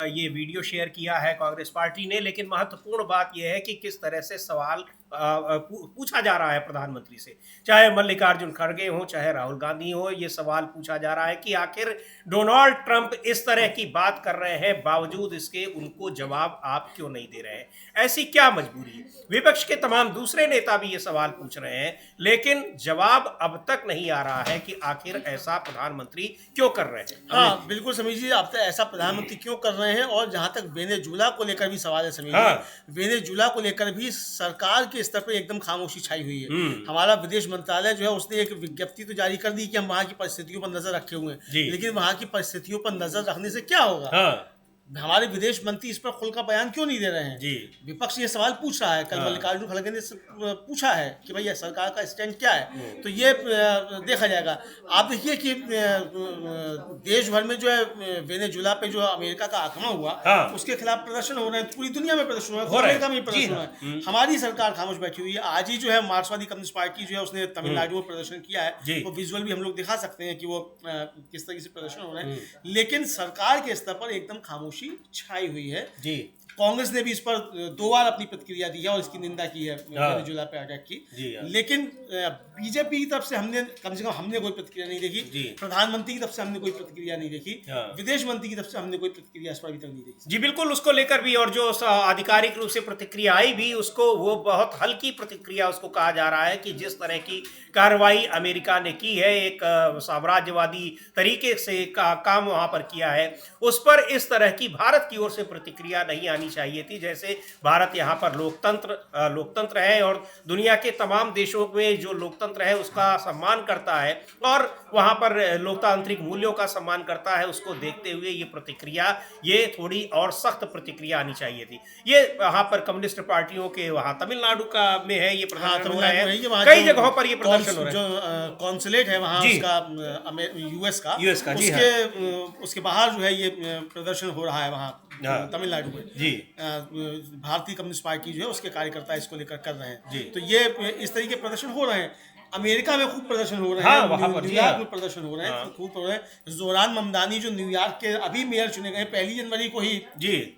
S1: ये वीडियो शेयर किया है कांग्रेस पार्टी ने, लेकिन महत्वपूर्ण बात यह है कि किस तरह से सवाल पूछा जा रहा है प्रधानमंत्री से। चाहे मल्लिकार्जुन खड़गे हो, चाहे राहुल गांधी हो, ये सवाल पूछा जा रहा है कि आखिर डोनाल्ड ट्रंप इस तरह की बात कर रहे हैं, बावजूद इसके उनको जवाब आप क्यों नहीं दे रहे हैं? ऐसी क्या मजबूरी है? विपक्ष के तमाम दूसरे नेता भी ये सवाल पूछ रहे हैं, लेकिन जवाब अब तक नहीं आ रहा है कि आखिर ऐसा प्रधानमंत्री क्यों कर रहे हैं।
S2: हाँ बिल्कुल समीर जी, आप ऐसा प्रधानमंत्री क्यों कर रहे हैं। और जहां तक वेनेजुला को लेकर भी सवाल है समीर जी, वेनेजुला को लेकर भी सरकार के स्तर पर एकदम खामोशी छाई हुई है। हमारा विदेश मंत्रालय जो है उसने एक विज्ञप्ति तो जारी कर दी कि हम वहां की परिस्थितियों पर नजर रखे हुए हैं, लेकिन वहां की परिस्थितियों पर नजर रखने से क्या होगा? हमारे विदेश मंत्री इस पर खुलकर बयान क्यों नहीं दे रहे हैं?
S1: जी।
S2: विपक्ष ये सवाल पूछ रहा है, कल मल्लिकार्जुन खड़गे ने पूछा है कि भैया सरकार का स्टैंड क्या है, तो ये देखा जाएगा। आप देखिए कि देश भर में जो है वेनेजुला पे जो अमेरिका का आक्रमण हुआ, उसके खिलाफ प्रदर्शन हो रहे हैं, पूरी दुनिया में प्रदर्शन हो रहा है, अमेरिका में प्रदर्शन हो रहा है। हमारी सरकार खामोश बैठी हुई है। आज ही जो है मार्क्सवादी कम्युनिस्ट पार्टी जो है उसने तमिलनाडु में प्रदर्शन किया है, वो विजुअल भी हम लोग दिखा सकते हैं कि वो किस तरह से प्रदर्शन हो रहे हैं, लेकिन सरकार के स्तर पर एकदम खामोशी छाई हुई है। जी। कांग्रेस ने भी इस पर 2 बार अपनी प्रतिक्रिया दी है और इसकी निंदा की है वेनेजुला पे अटैक की, लेकिन बीजेपी की तरफ से हमने कम से कम कोई प्रतिक्रिया नहीं देखी, प्रधानमंत्री की तरफ से हमने कोई प्रतिक्रिया नहीं देखी, विदेश मंत्री की तरफ से हमने कोई प्रतिक्रिया इस पर अभी तक नहीं देखी।
S1: जी बिल्कुल, उसको लेकर भी, और जो आधिकारिक रूप से प्रतिक्रिया आई भी, उसको वो बहुत हल्की प्रतिक्रिया उसको कहा जा रहा है कि जिस तरह की कार्रवाई अमेरिका ने की है, एक साम्राज्यवादी तरीके से काम वहां पर किया है, उस पर इस तरह की भारत की ओर से प्रतिक्रिया नहीं आनी चाहिए थी। जैसे भारत यहाँ पर लोकतंत्र है और दुनिया के तमाम देशों में जो लोकतंत्र है उसका सम्मान करता है और वहाँ पर लोकतांत्रिक मूल्यों का सम्मान करता है, उसको देखते हुए ये प्रतिक्रिया, ये थोड़ी और सख्त प्रतिक्रिया आनी चाहिए थी। ये वहाँ पर कम्युनिस्ट पार्टियों के वहाँ तमिलनाडु का में है, ये प्रदर्शन हो रहा है, कई जगहों पर ये प्रदर्शन हो रहा है।
S2: जो कॉन्सुलेट है वहाँ उसका यूएस का उसके बाहर जो है ये प्रदर्शन हो रहा है वहाँ तमिलनाडु में। जी। भारतीय कम्युनिस्ट पार्टी जो है उसके कार्यकर्ता इसको लेकर कर रहे हैं, तो ये इस तरीके प्रदर्शन हो रहे हैं। अमेरिका में खूब प्रदर्शन हो रहे हैं, न्यूयॉर्क में प्रदर्शन हो रहे हैं, खूब हो रहे हैं। जोरान ममदानी जो न्यूयॉर्क के अभी मेयर चुने गए, 1 जनवरी को ही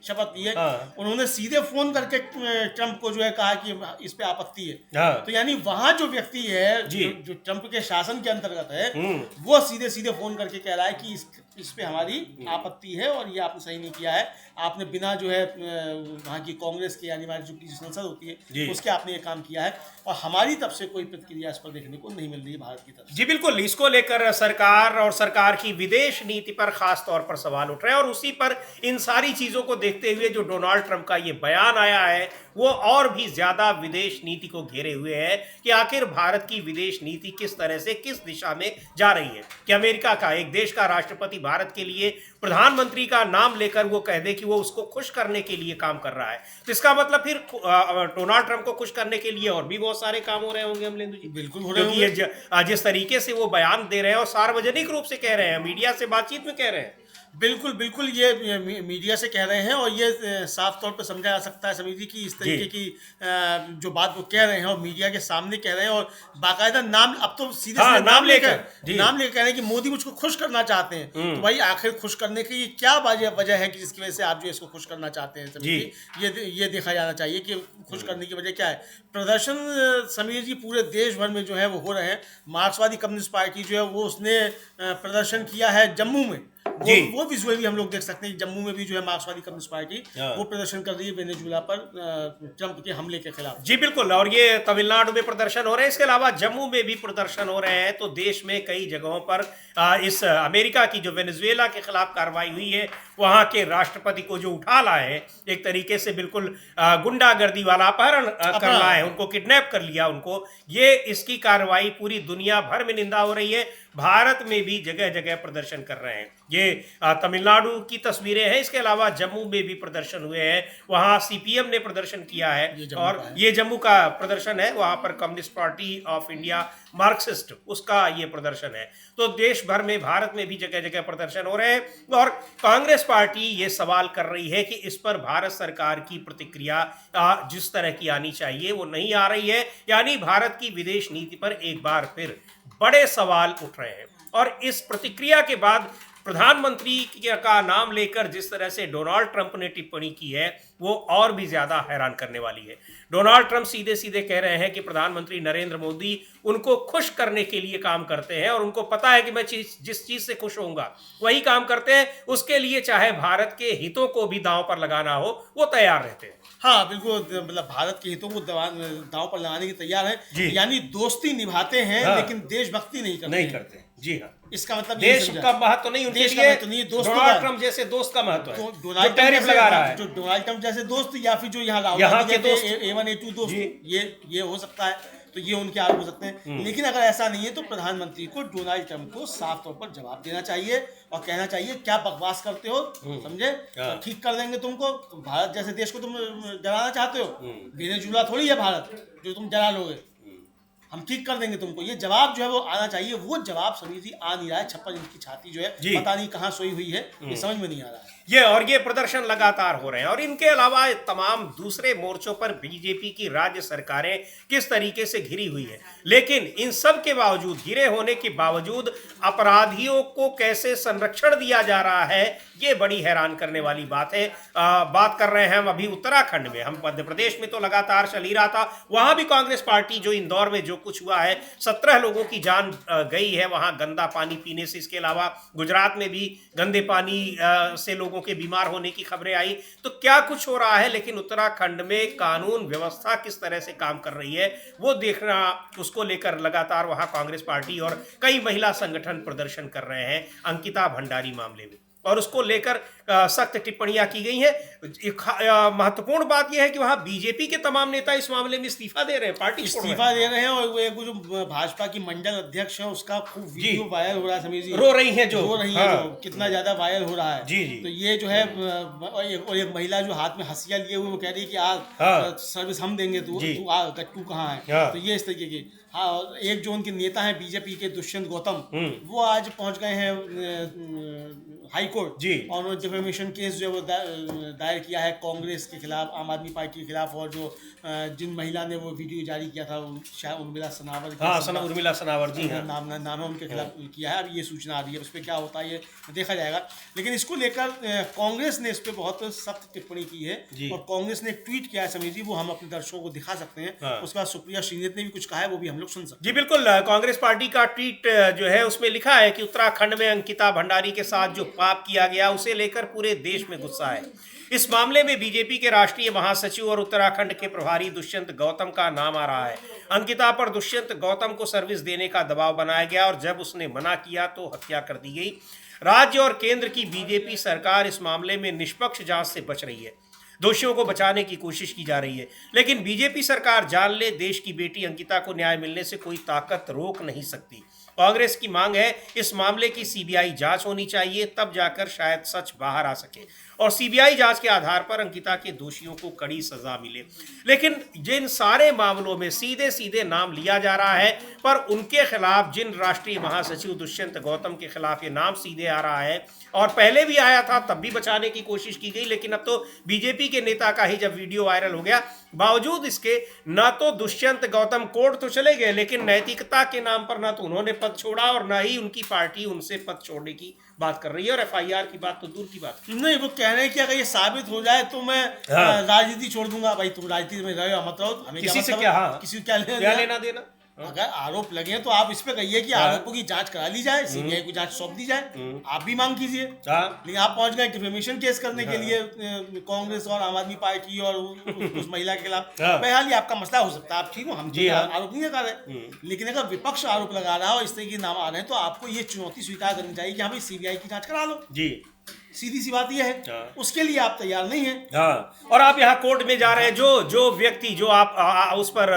S2: शपथ ली है, उन्होंने सीधे फोन करके ट्रंप को जो है कहा कि इस पे आपत्ति है। तो यानी वहां जो व्यक्ति है जो ट्रंप के शासन के अंतर्गत है, वो सीधे फोन करके कह रहा है कि इस पे हमारी आपत्ति है और ये आपने सही नहीं किया है, आपने बिना जो है वहाँ की कांग्रेस के यानी हमारी जो संसद होती है उसके आपने ये काम किया है, और हमारी तरफ से कोई प्रतिक्रिया इस पर देखने को नहीं मिल रही है भारत की तरफ से।
S1: जी बिल्कुल, इसको लेकर सरकार और सरकार की विदेश नीति पर खास तौर पर सवाल उठ रहे हैं, और उसी पर इन सारी चीजों को देखते हुए जो डोनाल्ड ट्रंप का ये बयान आया है वो और भी ज्यादा विदेश नीति को घेरे हुए है कि आखिर भारत की विदेश नीति किस तरह से किस दिशा में जा रही है। कि अमेरिका का एक देश का राष्ट्रपति भारत के लिए प्रधानमंत्री का नाम लेकर वो कह दे कि वो उसको खुश करने के लिए काम कर रहा है, तो इसका मतलब फिर डोनाल्ड ट्रंप को खुश करने के लिए और भी बहुत सारे काम हो रहे होंगे अमलेंदु जी।
S2: बिल्कुल हो रहे होंगे।
S1: जिस तरीके से वो बयान दे रहे हैं और सार्वजनिक रूप से कह रहे हैं, मीडिया से बातचीत में कह रहे हैं,
S2: बिल्कुल ये मीडिया से कह रहे हैं, और ये साफ तौर पर समझा जा सकता है समीर जी की इस तरीके की जो बात वो कह रहे हैं और मीडिया के सामने कह रहे हैं, और बाकायदा नाम अब तो सीधे नाम लेकर कह रहे हैं कि मोदी मुझको खुश करना चाहते हैं। तो भाई आखिर खुश करने की क्या वजह है कि जिसकी वजह से आप जो इसको खुश करना चाहते हैं समीर जी, ये देखा जाना चाहिए कि खुश करने की वजह क्या है। प्रदर्शन समीर जी पूरे देश भर में जो है वो हो रहे हैं। मार्क्सवादी कम्युनिस्ट पार्टी जो है वो उसने प्रदर्शन किया है जम्मू में, वो विजुअल भी हम लोग देख सकते हैं। जम्मू में भी जो है मार्क्सवादी कम्युनिस्ट पार्टी वो प्रदर्शन कर रही है वेनेजुला पर ट्रंप के हमले के खिलाफ।
S1: जी बिल्कुल, और ये तमिलनाडु में प्रदर्शन हो रहे हैं, इसके अलावा जम्मू में भी प्रदर्शन हो रहे हैं। तो देश में कई जगहों पर इस अमेरिका की जो वेनेजुएला के खिलाफ कार्रवाई हुई है, वहाँ के राष्ट्रपति को जो उठा लाए हैं, एक तरीके से बिल्कुल गुंडागर्दी वाला अपहरण कर लाए हैं, उनको किडनैप कर लिया उनको, ये इसकी कार्रवाई पूरी दुनिया भर में निंदा हो रही है। भारत में भी जगह जगह प्रदर्शन कर रहे हैं। ये तमिलनाडु की तस्वीरें हैं, इसके अलावा जम्मू में भी प्रदर्शन हुए हैं, वहाँ सीपीएम ने प्रदर्शन किया है, और ये जम्मू का प्रदर्शन है, वहाँ पर communist party of India Marxist उसका ये प्रदर्शन है। तो देश भर में, भारत में भी जगह जगह प्रदर्शन हो रहे हैं, और कांग्रेस पार्टी ये सवाल कर रही है कि इस पर भारत सरकार की प्रतिक्रिया जिस तरह की आनी चाहिए वो नहीं आ रही है, यानी भारत की विदेश नीति पर एक बार फिर बड़े सवाल उठ रहे हैं। और इस प्रतिक्रिया के बाद प्रधानमंत्री का नाम लेकर जिस तरह से डोनाल्ड ट्रंप ने टिप्पणी की है वो और भी ज्यादा हैरान करने वाली है। डोनाल्ड ट्रंप सीधे सीधे कह रहे हैं कि प्रधानमंत्री नरेंद्र मोदी उनको खुश करने के लिए काम करते हैं, और उनको पता है कि मैं जिस चीज से खुश होऊंगा वही काम करते हैं, उसके लिए चाहे भारत के हितों को भी दांव पर लगाना हो वो तैयार रहते हैं।
S2: हाँ बिल्कुल, मतलब भारत के हितों को दांव पर लगाने की तैयार है, यानी दोस्ती निभाते हैं लेकिन देशभक्ति नहीं करते।
S1: जी हाँ,
S2: इसका मतलब
S1: देश का महत्व नहीं, उनके लिए डोनाल्ड ट्रंप जैसे दोस्त का महत्व है, जो टैरिफ लगा रहा है,
S2: जो डोनाल्ड ट्रंप जैसे दोस्त, या फिर जो यहाँ के दोस्त A1 A2 दोस्त, ये हो सकता है। तो तो ये उनके आरोप हो सकते हैं। लेकिन अगर ऐसा नहीं है तो प्रधानमंत्री को डोनाल्ड ट्रंप को साफ तौर पर जवाब देना चाहिए और कहना चाहिए क्या बकवास करते हो, समझे, ठीक कर देंगे तुमको। भारत जैसे देश को तुम जलाना चाहते हो, वेनेजुला थोड़ी है भारत जो तुम जला लोगे, हम ठीक कर देंगे तुमको। ये जवाब जो है वो आना चाहिए। वो जवाब समीर जी आ नहीं रहा है। 56 इंच की छाती जो है पता नहीं कहाँ सोई हुई है, ये समझ में नहीं आ रहा है।
S1: ये प्रदर्शन लगातार हो रहे हैं और इनके अलावा तमाम दूसरे मोर्चों पर बीजेपी की राज्य सरकारें किस तरीके से घिरी हुई है, लेकिन इन सब के बावजूद, घिरे होने के बावजूद अपराधियों को कैसे संरक्षण दिया जा रहा है, ये बड़ी हैरान करने वाली बात है। बात कर रहे हैं हम अभी उत्तराखंड में। हम मध्य प्रदेश में तो लगातार चल ही रहा था, वहां भी कांग्रेस पार्टी जो इंदौर में जो कुछ हुआ है, 17 लोगों की जान गई है वहां गंदा पानी पीने से। इसके अलावा गुजरात में भी गंदे पानी से लोगों के बीमार होने की खबरें आई। तो क्या कुछ हो रहा है, लेकिन उत्तराखंड में कानून व्यवस्था किस तरह से काम कर रही है वो देखना, उसको लेकर लगातार वहां कांग्रेस पार्टी और कई महिला संगठन प्रदर्शन कर रहे हैं अंकिता भंडारी मामले में, और उसको लेकर सख्त टिप्पणियां की गई हैं। महत्वपूर्ण बात यह है कि वहां बीजेपी के तमाम नेता इस मामले में इस्तीफा दे रहे हैं, पार्टी
S2: इस्तीफा दे रहे हैं। और वो जो भाजपा की मंडल अध्यक्ष है उसका खूब वीडियो वायरल हो रहा है, समीर जी
S1: रो रही हैं जो
S2: कितना ज्यादा वायरल हो रहा है।
S1: जी।
S2: तो ये जो है और एक महिला जो हाथ में हंसिया लिए हुए वो कह रही है कि आज सर्विस हम देंगे, तू गट्टू कहाँ है। तो ये इस तरीके की। हाँ, एक जो उनके नेता हैं बीजेपी के दुष्यंत गौतम, वो आज पहुंच गए हैं हाई कोर्ट जी, और उन्होंने डिफेमेशन केस जो है वो दायर किया है कांग्रेस के खिलाफ, आम आदमी पार्टी के खिलाफ। और जो जिन महिला ने वो वीडियो जारी किया था, शायद उर्मिला सनावर,
S1: उर्मिला सनावर जी
S2: नाम है, उनके खिलाफ किया है। अब ये सूचना आ रही है, उस पर क्या होता है ये देखा जाएगा। लेकिन इसको लेकर कांग्रेस ने इस पर बहुत सख्त टिप्पणी की है और कांग्रेस ने एक ट्वीट किया है समीर जी, वो हम अपने दर्शकों को दिखा सकते हैं। उसके बाद सुप्रिया श्रीनेत ने भी कुछ कहा है, वो भी हम लोग सुन सकते हैं।
S1: जी बिल्कुल, कांग्रेस पार्टी का ट्वीट जो है उसमें लिखा है कि उत्तराखंड में अंकिता भंडारी के साथ जो पाप किया गया उसे लेकर पूरे देश में गुस्सा है। इस मामले में बीजेपी के राष्ट्रीय महासचिव और उत्तराखंड के प्रभारी दुष्यंत गौतम का नाम आ रहा है। अंकिता पर दुष्यंत गौतम को सर्विस देने का दबाव बनाया गया और जब उसने मना किया तो हत्या कर दी गई। राज्य और केंद्र की बीजेपी सरकार इस मामले में निष्पक्ष जांच से बच रही है, दोषियों को बचाने की कोशिश की जा रही है, लेकिन बीजेपी सरकार जान ले देश की बेटी अंकिता को न्याय मिलने से कोई ताकत रोक नहीं सकती। कांग्रेस की मांग है इस मामले की सीबीआई जांच होनी चाहिए, तब जाकर शायद सच बाहर आ सके और सीबीआई जांच के आधार पर अंकिता के दोषियों को कड़ी सजा मिले। लेकिन जिन सारे मामलों में सीधे सीधे नाम लिया जा रहा है, पर उनके खिलाफ, जिन राष्ट्रीय महासचिव दुष्यंत गौतम के खिलाफ ये नाम सीधे आ रहा है और पहले भी आया था तब भी बचाने की कोशिश की गई, लेकिन अब तो बीजेपी के नेता का ही जब वीडियो वायरल हो गया, बावजूद इसके न तो दुष्यंत गौतम कोर्ट तो चले गए, लेकिन नैतिकता के नाम पर न तो उन्होंने पद छोड़ा और न ही उनकी पार्टी उनसे पद छोड़ने की बात कर रही है। और एफआईआर की बात तो दूर की बात
S2: नहीं, वो कह रहे हैं कि अगर ये साबित हो जाए तो मैं राजनीति छोड़ दूंगा। भाई तुम राजनीति में रहो मत रहो, हमें
S1: किसी से क्या,
S2: किसी क्या लेना देना। अगर आरोप लगे तो आप इस पे कहिए कि आरोपों की जांच करा ली जाए, सीबीआई को जांच सौंप दी जाए, आप भी मांग कीजिए। लेकिन आप पहुंच गए डिफेमेशन केस करने के लिए कांग्रेस और आम आदमी पार्टी और उस महिला के खिलाफ। बहरहाल आपका मसला हो सकता है, आप ठीक हो, हम आरोप नहीं लगा रहे, लेकिन अगर विपक्ष आरोप लगा रहा है और इस तरह के नाम आ रहे हैं तो आपको ये चुनौती स्वीकार करनी चाहिए कि हाँ भाई सीबीआई की जांच करा लो जी। सीधी सी बात यह है, उसके लिए आप तैयार नहीं हैं।
S1: हाँ, और आप यहाँ कोर्ट में जा रहे हैं, जो व्यक्ति जो आप उस पर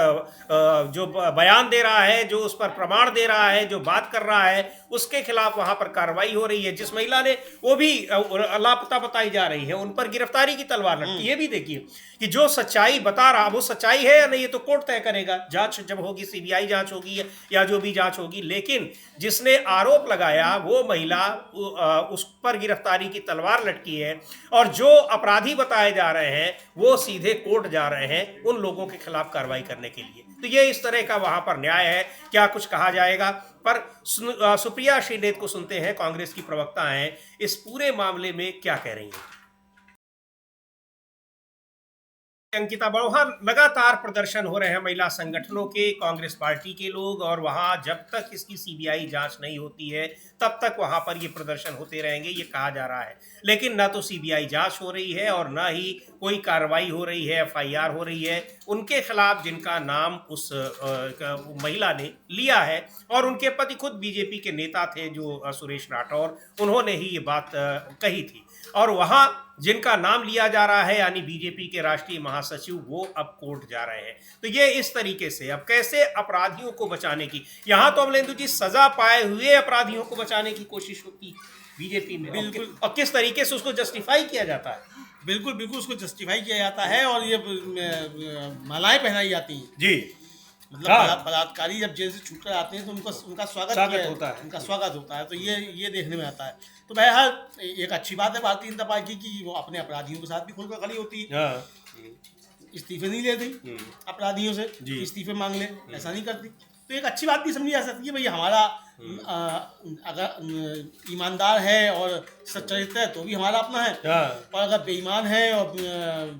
S1: जो बयान दे रहा है, जो उस पर प्रमाण दे रहा है, जो बात कर रहा है, उसके खिलाफ वहां पर कार्रवाई हो रही है। जिस महिला ने, वो भी लापता बताई जा रही है, उन पर गिरफ्तारी की तलवार लटकी। ये भी देखिए कि जो सच्चाई बता रहा, वो सच्चाई है या नहीं, ये तो कोर्ट तय करेगा। जांच जब होगी, सीबीआई जांच होगी या जो भी जांच होगी, लेकिन जिसने आरोप लगाया वो महिला, उस पर गिरफ्तारी की तलवार लटकी है और जो अपराधी बताए जा रहे हैं वो सीधे कोर्ट जा रहे हैं उन लोगों के खिलाफ कार्रवाई करने के लिए। तो ये इस तरह का वहां पर न्याय है, क्या कुछ कहा जाएगा। पर सुप्रिया श्रीनेत को सुनते हैं, कांग्रेस की प्रवक्ता हैं, इस पूरे मामले में क्या कह रही हैं। अंकिता, वहां लगातार प्रदर्शन हो रहे हैं महिला संगठनों के, कांग्रेस पार्टी के लोग, और वहां जब तक इसकी सीबीआई जांच नहीं होती है तब तक वहां पर ये प्रदर्शन होते रहेंगे, ये कहा जा रहा है। लेकिन ना तो सीबीआई जांच हो रही है और ना ही कोई कार्रवाई हो रही है, एफआईआर हो रही है उनके खिलाफ जिनका नाम उस महिला ने लिया है। और उनके पति खुद बीजेपी के नेता थे, जो सुरेश राठौर, उन्होंने ही ये बात कही थी। और वहां जिनका नाम लिया जा रहा है यानी बीजेपी के राष्ट्रीय महासचिव वो अब कोर्ट जा रहे हैं। तो ये इस तरीके से अब कैसे अपराधियों को बचाने की, यहाँ तो अमलेंदु जी सजा पाए हुए अपराधियों को बचाने की कोशिश होती है बीजेपी में,
S2: बिल्कुल।
S1: और किस तरीके से उसको जस्टिफाई किया जाता है।
S2: बिल्कुल बिल्कुल उसको जस्टिफाई किया जाता है और ये मालाएं पहनाई जाती हैं
S1: जी,
S2: मतलब
S1: हाँ।
S2: बलात्कारी जब जेल से छूट कर आते हैं तो उनका स्वागत
S1: होता है,
S2: उनका स्वागत होता है। तो ये देखने में आता है। तो बहरहाल एक अच्छी बात है भारतीय जनता पार्टी की, वो अपने अपराधियों के साथ भी खुलकर खड़ी होती है। इस्तीफे नहीं लेती अपराधियों से, इस्तीफे मांग ले, ऐसा नहीं करती। तो एक अच्छी बात भी समझी जा सकती है, भाई हमारा अगर ईमानदार है और सच्चरित्र है तो भी हमारा अपना है, और अगर बेईमान है और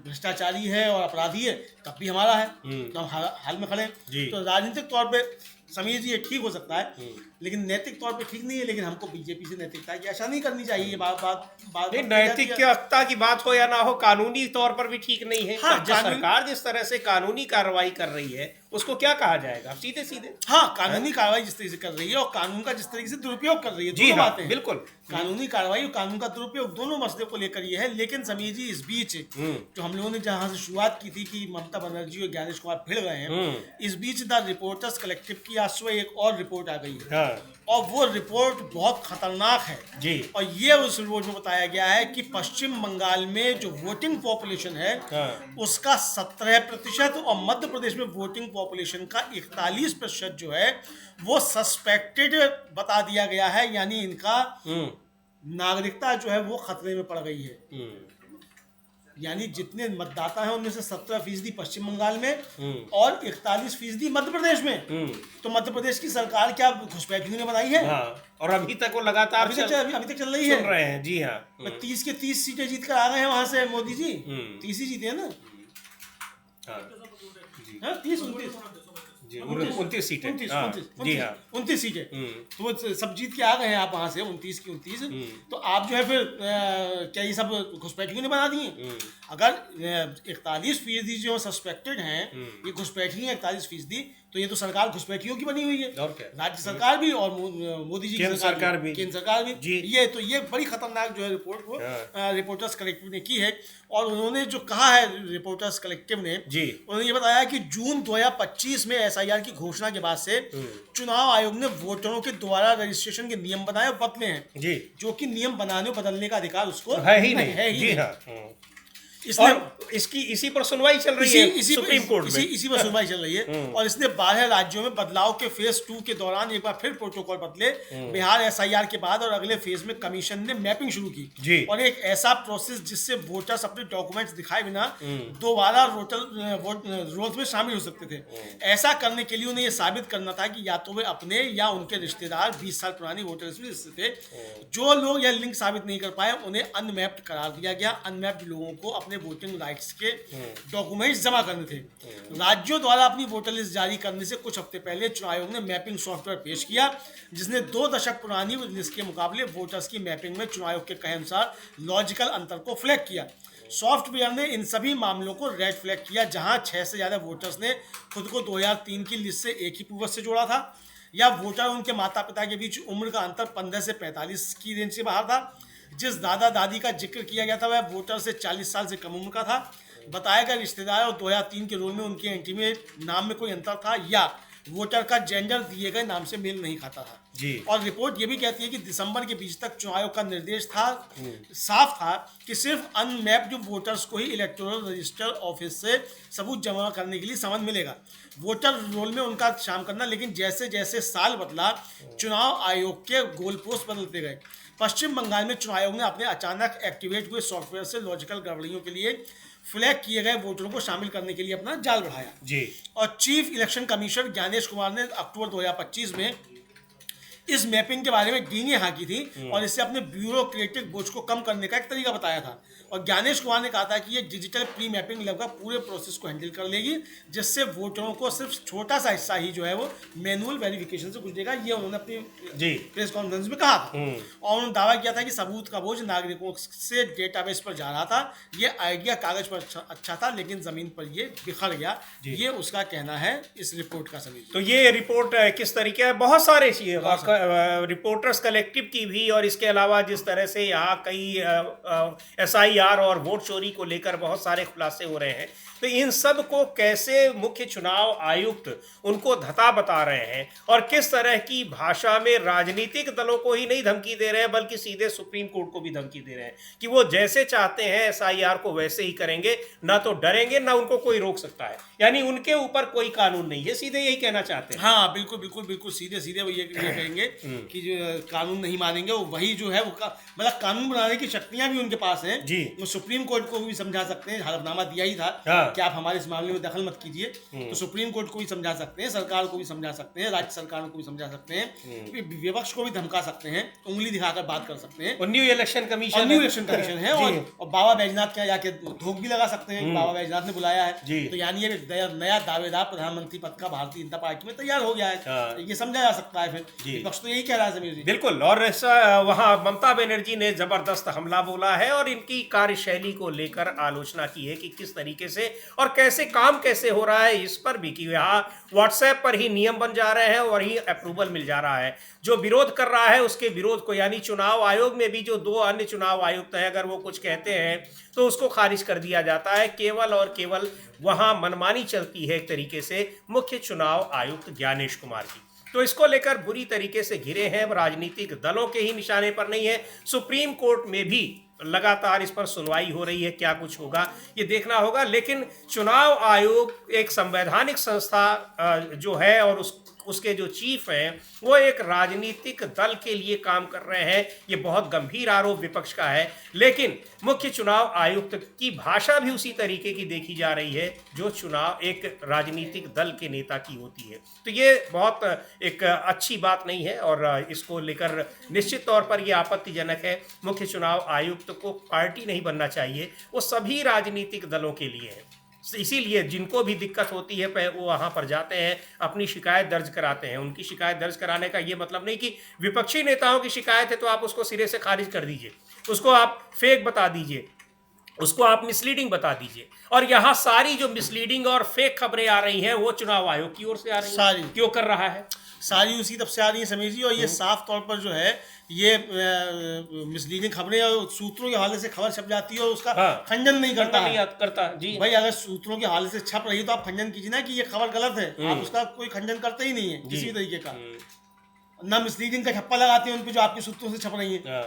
S2: भ्रष्टाचारी है और अपराधी है तब भी हमारा है, तो हम हाल में खड़े हैं। तो राजनीतिक तौर पे समीर जी ये ठीक हो सकता है, लेकिन नैतिक तौर पे ठीक नहीं है। लेकिन हमको बीजेपी से नैतिकता की आशा नहीं करनी चाहिए। बात
S1: नैतिकता की बात हो या ना हो, कानूनी तौर पर भी ठीक नहीं है।
S2: हाँ,
S1: सरकार जिस तरह से कानूनी कार्रवाई कर रही है उसको क्या कहा जाएगा, सीधे सीधे।
S2: हाँ, कानूनी कार्रवाई जिस तरीके से कर रही है और कानून का जिस तरीके से दुरुपयोग कर रही है,
S1: जी
S2: दोनों
S1: हाँ,
S2: बातें
S1: बिल्कुल।
S2: कानूनी कार्रवाई और कानून का दुरुपयोग दोनों मसले को लेकर ये है। लेकिन समीर जी इस बीच जो हम लोगों ने जहां से शुरुआत की थी कि ममता बनर्जी और ज्ञानेश कुमार भिड़ गए हैं, इस बीच द रिपोर्टर्स कलेक्टिव की आज सुबह एक और रिपोर्ट आ गई है। और वो रिपोर्ट बहुत खतरनाक है जी। और ये उस रिपोर्ट में बताया गया है कि पश्चिम बंगाल में जो वोटिंग पॉपुलेशन है उसका 17% और मध्य प्रदेश में वोटिंग पॉपुलेशन का 41% जो है वो सस्पेक्टेड बता दिया गया है, यानी इनका नागरिकता जो है वो खतरे में पड़ गई है। यानी जितने मतदाता हैं उनमें से 17% पश्चिम बंगाल में और 41% मध्य प्रदेश में। तो मध्य प्रदेश की सरकार क्या घुसपैठियों ने बनाई है?
S1: और अभी तक वो लगातार
S2: अभी तक चल रही है।
S1: सुन रहे हैं, जी हाँ।
S2: 30 के 30 सीटें जीत कर आ गए हैं वहां से मोदी जी। 30 ही जीते हैं ना,
S1: 29 सीटें,
S2: 29 सीटें। तो वो सब जीत के आ गए हैं आप वहां से 29 की 29। तो आप जो है फिर क्या ये सब घुसपैठियों ने बना दिए? अगर 41% जो सस्पेक्टेड हैं ये घुसपैठी हैं 41%, तो ये तो सरकार घुसपैठियों की बनी हुई है। राज्य सरकार भी और मोदी जी की सरकार भी, केंद्र सरकार भी। ये बड़ी खतरनाक जो है रिपोर्ट को रिपोर्टर्स कलेक्टिव ने की है। और उन्होंने जो कहा है रिपोर्टर्स कलेक्टिव ने, उन्होंने ये बताया कि जून 2025 में एसआईआर की घोषणा के बाद से चुनाव आयोग ने वोटरों के द्वारा रजिस्ट्रेशन के नियम बनाए और बदले हैं, जो कि नियम बनाने और बदलने का अधिकार उसको
S1: है ही नहीं। इसी पर सुनवाई चल रही है सुप्रीम कोर्ट में,
S2: इसी पर सुनवाई चल रही है। और इसने 12 राज्यों में बदलाव के फेज 2 के दौरान एक बार फिर प्रोटोकॉल बदले। बिहार एसआईआर के बाद और अगले फेज में कमीशन ने मैपिंग शुरू की और एक ऐसा प्रोसेस जिससे वोटर्स अपने डॉक्यूमेंट्स दिखाए बिना दोबारा रोल्स में शामिल हो सकते थे। ऐसा करने के लिए उन्हें यह साबित करना था कि या तो वे अपने या उनके रिश्तेदार 20 साल पुरानी वोटर लिस्ट थे। जो लोग यह लिंक साबित नहीं कर पाए उन्हें अनमैप्ड करार दिया गया। अनमैप्ड लोगों को अपने वोटिंग राइट्स के डॉक्यूमेंट्स जमा करने थे। राज्यों द्वारा अपनी वोटर लिस्ट जारी करने से कुछ हफ्ते पहले चुनाव आयोग ने मैपिंग सॉफ्टवेयर पेश किया, जिसने 2 दशक पुरानी लिस्ट के मुकाबले वोटर्स की मैपिंग में चुनाव आयोग के कहे अनुसार लॉजिकल अंतर को फ्लैग किया। सॉफ्टवेयर ने इन सभी मामलों को रेड फ्लैग किया जहां 6 से ज्यादा वोटर्स ने खुद को 2003 की लिस्ट से एक ही पूर्वज से जोड़ा था, या वोटर उनके माता पिता के बीच उम्र का अंतर 15 से 45 की रेंज से बाहर था। जिस दादा दादी का जिक्र किया गया था वह वोटर से 40 साल से कम उम्र का था। बताया गया रिश्तेदार और 2003 के रोल में उनके इंटीमेट नाम में कोई अंतर था, या वोटर का जेंडर दिए गए नाम से मेल नहीं खाता था जी। और रिपोर्ट ये भी कहती है कि दिसंबर के बीच तक चुनाव आयोग का निर्देश था साफ था कि सिर्फ अनमैप्ड वोटर्स को ही इलेक्टोरल रजिस्टर ऑफिस से सबूत जमा करने के लिए समन मिलेगा, वोटर रोल में उनका शामिल करना। लेकिन जैसे जैसे साल बदला चुनाव आयोग के गोल पोस्ट बदलते गए। पश्चिम बंगाल में चुनाव आयोग ने अपने अचानक एक्टिवेट हुए सॉफ्टवेयर से लॉजिकल गड़बड़ियों के लिए फ्लैग किए गए वोटरों को शामिल करने के लिए अपना जाल बढ़ाया जी। और chief election commissioner Gyanesh Kumar ने अक्टूबर 2025 में इस मैपिंग के बारे में डींगे हाँकी थी और इससे अपने ब्यूरोक्रेटिक बोझ को कम करने का एक तरीका बताया था। और ज्ञानेश कुमार ने कहा था कि ये डिजिटल प्री मैपिंग लगभग पूरे प्रोसेस को हैंडल कर लेगी, जिससे वोटरों को सिर्फ छोटा सा हिस्सा ही जो है वो मैनुअल वेरिफिकेशन से गुजरेगा। ये उन्होंने अपनी प्रेस कॉन्फ्रेंस में कहा था। और उन्होंने दावा किया था कि सबूत का बोझ नागरिकों से डेटाबेस पर जा रहा था। ये आइडिया कागज पर अच्छा था, लेकिन जमीन पर ये बिखर गया। ये उसका कहना है इस रिपोर्ट का। सभी
S1: तो ये रिपोर्ट किस तरीके है, बहुत सारे रिपोर्टर्स कलेक्टिव की भी, और इसके अलावा जिस तरह से यहाँ कई SIR और वोट चोरी को लेकर बहुत सारे खुलासे हो रहे हैं, तो इन सब को कैसे मुख्य चुनाव आयुक्त उनको धता बता रहे हैं और किस तरह की भाषा में राजनीतिक दलों को ही नहीं धमकी दे रहे हैं बल्कि सीधे सुप्रीम कोर्ट को भी धमकी दे रहे हैं कि वो जैसे चाहते हैं SIR को वैसे ही करेंगे, ना तो डरेंगे ना उनको कोई रोक सकता है, यानी उनके ऊपर कोई कानून नहीं है, सीधे यही कहना चाहते हैं।
S2: हाँ बिल्कुल बिल्कुल बिल्कुल, सीधे सीधे वो ये कहेंगे कि जो कानून नहीं मानेंगे, वो वही जो है वो मतलब कानून बनाने की शक्तियां भी उनके पास हैं
S1: जी।
S2: वो सुप्रीम कोर्ट को भी समझा सकते हैं, हलफनामा दिया ही था कि आप हमारे इस मामले में दखल मत कीजिए, तो सुप्रीम कोर्ट को भी समझा सकते हैं, सरकार को भी समझा सकते हैं, राज्य सरकारों को भी समझा सकते हैं, विपक्ष को भी धमका सकते हैं, उंगली दिखाकर बात कर सकते हैं।
S1: और न्यू इलेक्शन कमीशन
S2: है और बाबा बैजनाथ क्या जाके धोख भी लगा सकते हैं, बाबा बैजनाथ ने बुलाया है, तो यानी ये नया दावेदार प्रधानमंत्री पद का भारतीय जनता पार्टी में तैयार हो गया है, ये समझा जा सकता है। फिर विपक्ष तो यही कह रहा है समीर जी।
S1: बिल्कुल, और वहाँ ममता बनर्जी ने जबरदस्त हमला बोला है और इनकी कार्यशैली को लेकर आलोचना की है कि किस तरीके से और कैसे काम कैसे हो रहा है, इस पर भी कि यहाँ व्हाट्सएप पर ही नियम बन जा रहे हैं और ही अप्रूवल मिल जा रहा है। जो विरोध कर रहा है उसके विरोध को, यानी चुनाव आयोग में भी जो 2 अन्य चुनाव आयुक्त हैं, अगर वो कुछ कहते हैं तो उसको खारिज कर दिया जाता है। केवल और केवल वहाँ मनमानी चलती है एक तरीके से मुख्य चुनाव आयुक्त ज्ञानेश कुमार की। तो इसको लेकर बुरी तरीके से घिरे हैं, राजनीतिक दलों के ही निशाने पर नहीं है, सुप्रीम कोर्ट में भी लगातार इस पर सुनवाई हो रही है। क्या कुछ होगा ये देखना होगा, लेकिन चुनाव आयोग एक संवैधानिक संस्था जो है और उसके जो चीफ हैं वो एक राजनीतिक दल के लिए काम कर रहे हैं, ये बहुत गंभीर आरोप विपक्ष का है। लेकिन मुख्य चुनाव आयुक्त की भाषा भी उसी तरीके की देखी जा रही है जो चुनाव एक राजनीतिक दल के नेता की होती है, तो ये बहुत एक अच्छी बात नहीं है और इसको लेकर निश्चित तौर पर यह आपत्तिजनक है। मुख्य चुनाव आयुक्त को पार्टी नहीं बनना चाहिए, वो सभी राजनीतिक दलों के लिए है। इसीलिए जिनको भी दिक्कत होती है वो वहाँ पर जाते हैं, अपनी शिकायत दर्ज कराते हैं। उनकी शिकायत दर्ज कराने का ये मतलब नहीं कि विपक्षी नेताओं की शिकायत है तो आप उसको सिरे से खारिज कर दीजिए, उसको आप फेक बता दीजिए, उसको आप मिसलीडिंग बता दीजिए। और यहाँ सारी जो मिसलीडिंग और फेक खबरें आ रही हैं वो चुनाव आयोग की ओर से आ रही हैं। क्यों कर रहा है?
S2: सारी उसी तरफ से आ रही है समीर जी, और ये साफ तौर पर जो है ये मिसलीडिंग खबरें और सूत्रों के हवाले से खबर छप जाती है और उसका खंडन नहीं करता
S1: जी
S2: भाई। अगर सूत्रों के हवाले से छप रही है तो आप खंडन कीजिए ना कि ये खबर गलत है, आप उसका कोई खंडन करते ही नहीं है किसी भी तरीके का, ना मिसलीडिंग का छप्पा लगाते हैं उन पे जो आपके सूत्रों से छप रही है।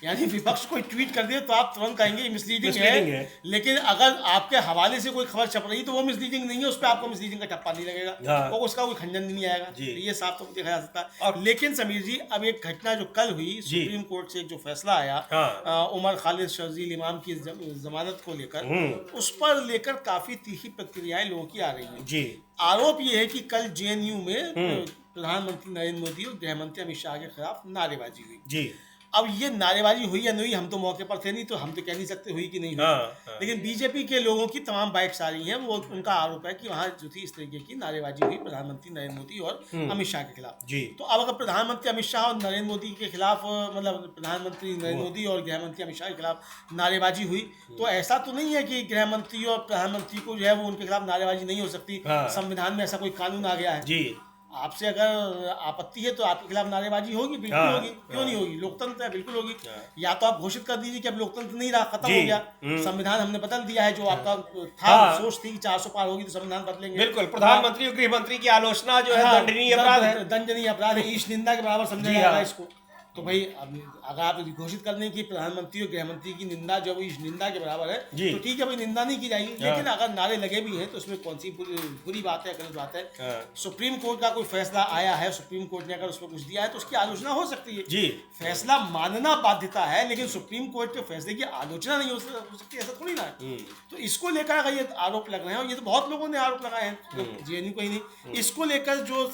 S2: यानी विपक्ष कोई ट्वीट कर दिए तो आप तुरंत कहेंगे मिसलीडिंग है, लेकिन अगर आपके हवाले से कोई खबर छप रही तो वो मिसलीडिंग नहीं है, उस पर आपको मिसलीडिंग का ठप्पा नहीं लगेगा और उसका कोई खंडन नहीं आएगा, तो ये साफ तो देखा जा सकता है। और लेकिन समीर जी अब एक घटना जो कल हुई, सुप्रीम कोर्ट से एक जो फैसला आया उमर खालिद शर्जील इमाम की जमानत को लेकर, उस पर लेकर काफी तीखी प्रतिक्रियाएं लोगों की आ रही है। आरोप ये है कि कल JNU में प्रधानमंत्री नरेंद्र मोदी और गृह मंत्री अमित शाह के खिलाफ नारेबाजी हुई। अब ये नारेबाजी हुई या नहीं हुई, हम तो मौके पर थे नहीं तो हम तो कह नहीं सकते हुई कि नहीं हुई, लेकिन बीजेपी के लोगों की तमाम बाइट्स आ रही हैं, वो उनका आरोप है कि वहाँ जो थी इस तरीके की नारेबाजी हुई प्रधानमंत्री नरेंद्र मोदी और अमित शाह के खिलाफ। तो अब अगर प्रधानमंत्री अमित शाह और नरेंद्र मोदी के खिलाफ, मतलब प्रधानमंत्री नरेंद्र मोदी और गृह मंत्री अमित शाह के खिलाफ नारेबाजी हुई, तो ऐसा तो नहीं है कि गृह मंत्री और प्रधानमंत्री को जो है वो उनके खिलाफ नारेबाजी नहीं हो सकती, संविधान में ऐसा कोई कानून आ गया है। आपसे अगर आपत्ति है तो आपके खिलाफ नारेबाजी होगी, बिल्कुल होगी, क्यों नहीं होगी, लोकतंत्र है, बिल्कुल होगी। या तो आप घोषित कर दीजिए कि अब लोकतंत्र नहीं रहा, खत्म हो गया, संविधान हमने बदल दिया है, जो आपका था सोच थी कि 400 पार होगी तो संविधान बदलेंगे। बिल्कुल,
S1: प्रधानमंत्री और गृह मंत्री की आलोचना जो है दंडनीय अपराध है,
S2: दंडनीय अपराध है, ईश निंदा के बराबर समझा जाएगा इसको। तो भाई अगर आप घोषित कर दें कि प्रधानमंत्री और गृह मंत्री की निंदा जो इस निंदा के बराबर है तो ठीक है भाई, निंदा नहीं की जाएगी, लेकिन अगर नारे लगे भी हैं तो उसमें कौन सी बुरी बात है, गलत बात है। सुप्रीम कोर्ट का कोई फैसला आया है, सुप्रीम कोर्ट ने अगर उसमें कुछ दिया है तो उसकी आलोचना हो सकती है। फैसला मानना बाध्यता है, लेकिन सुप्रीम कोर्ट के फैसले की आलोचना नहीं हो सकती, ऐसा थोड़ी ना है। तो इसको लेकर अगर ये आरोप लग रहे हैं, और ये तो बहुत लोगों ने आरोप लगाए हैं, JNU को ही नहीं, इसको लेकर जो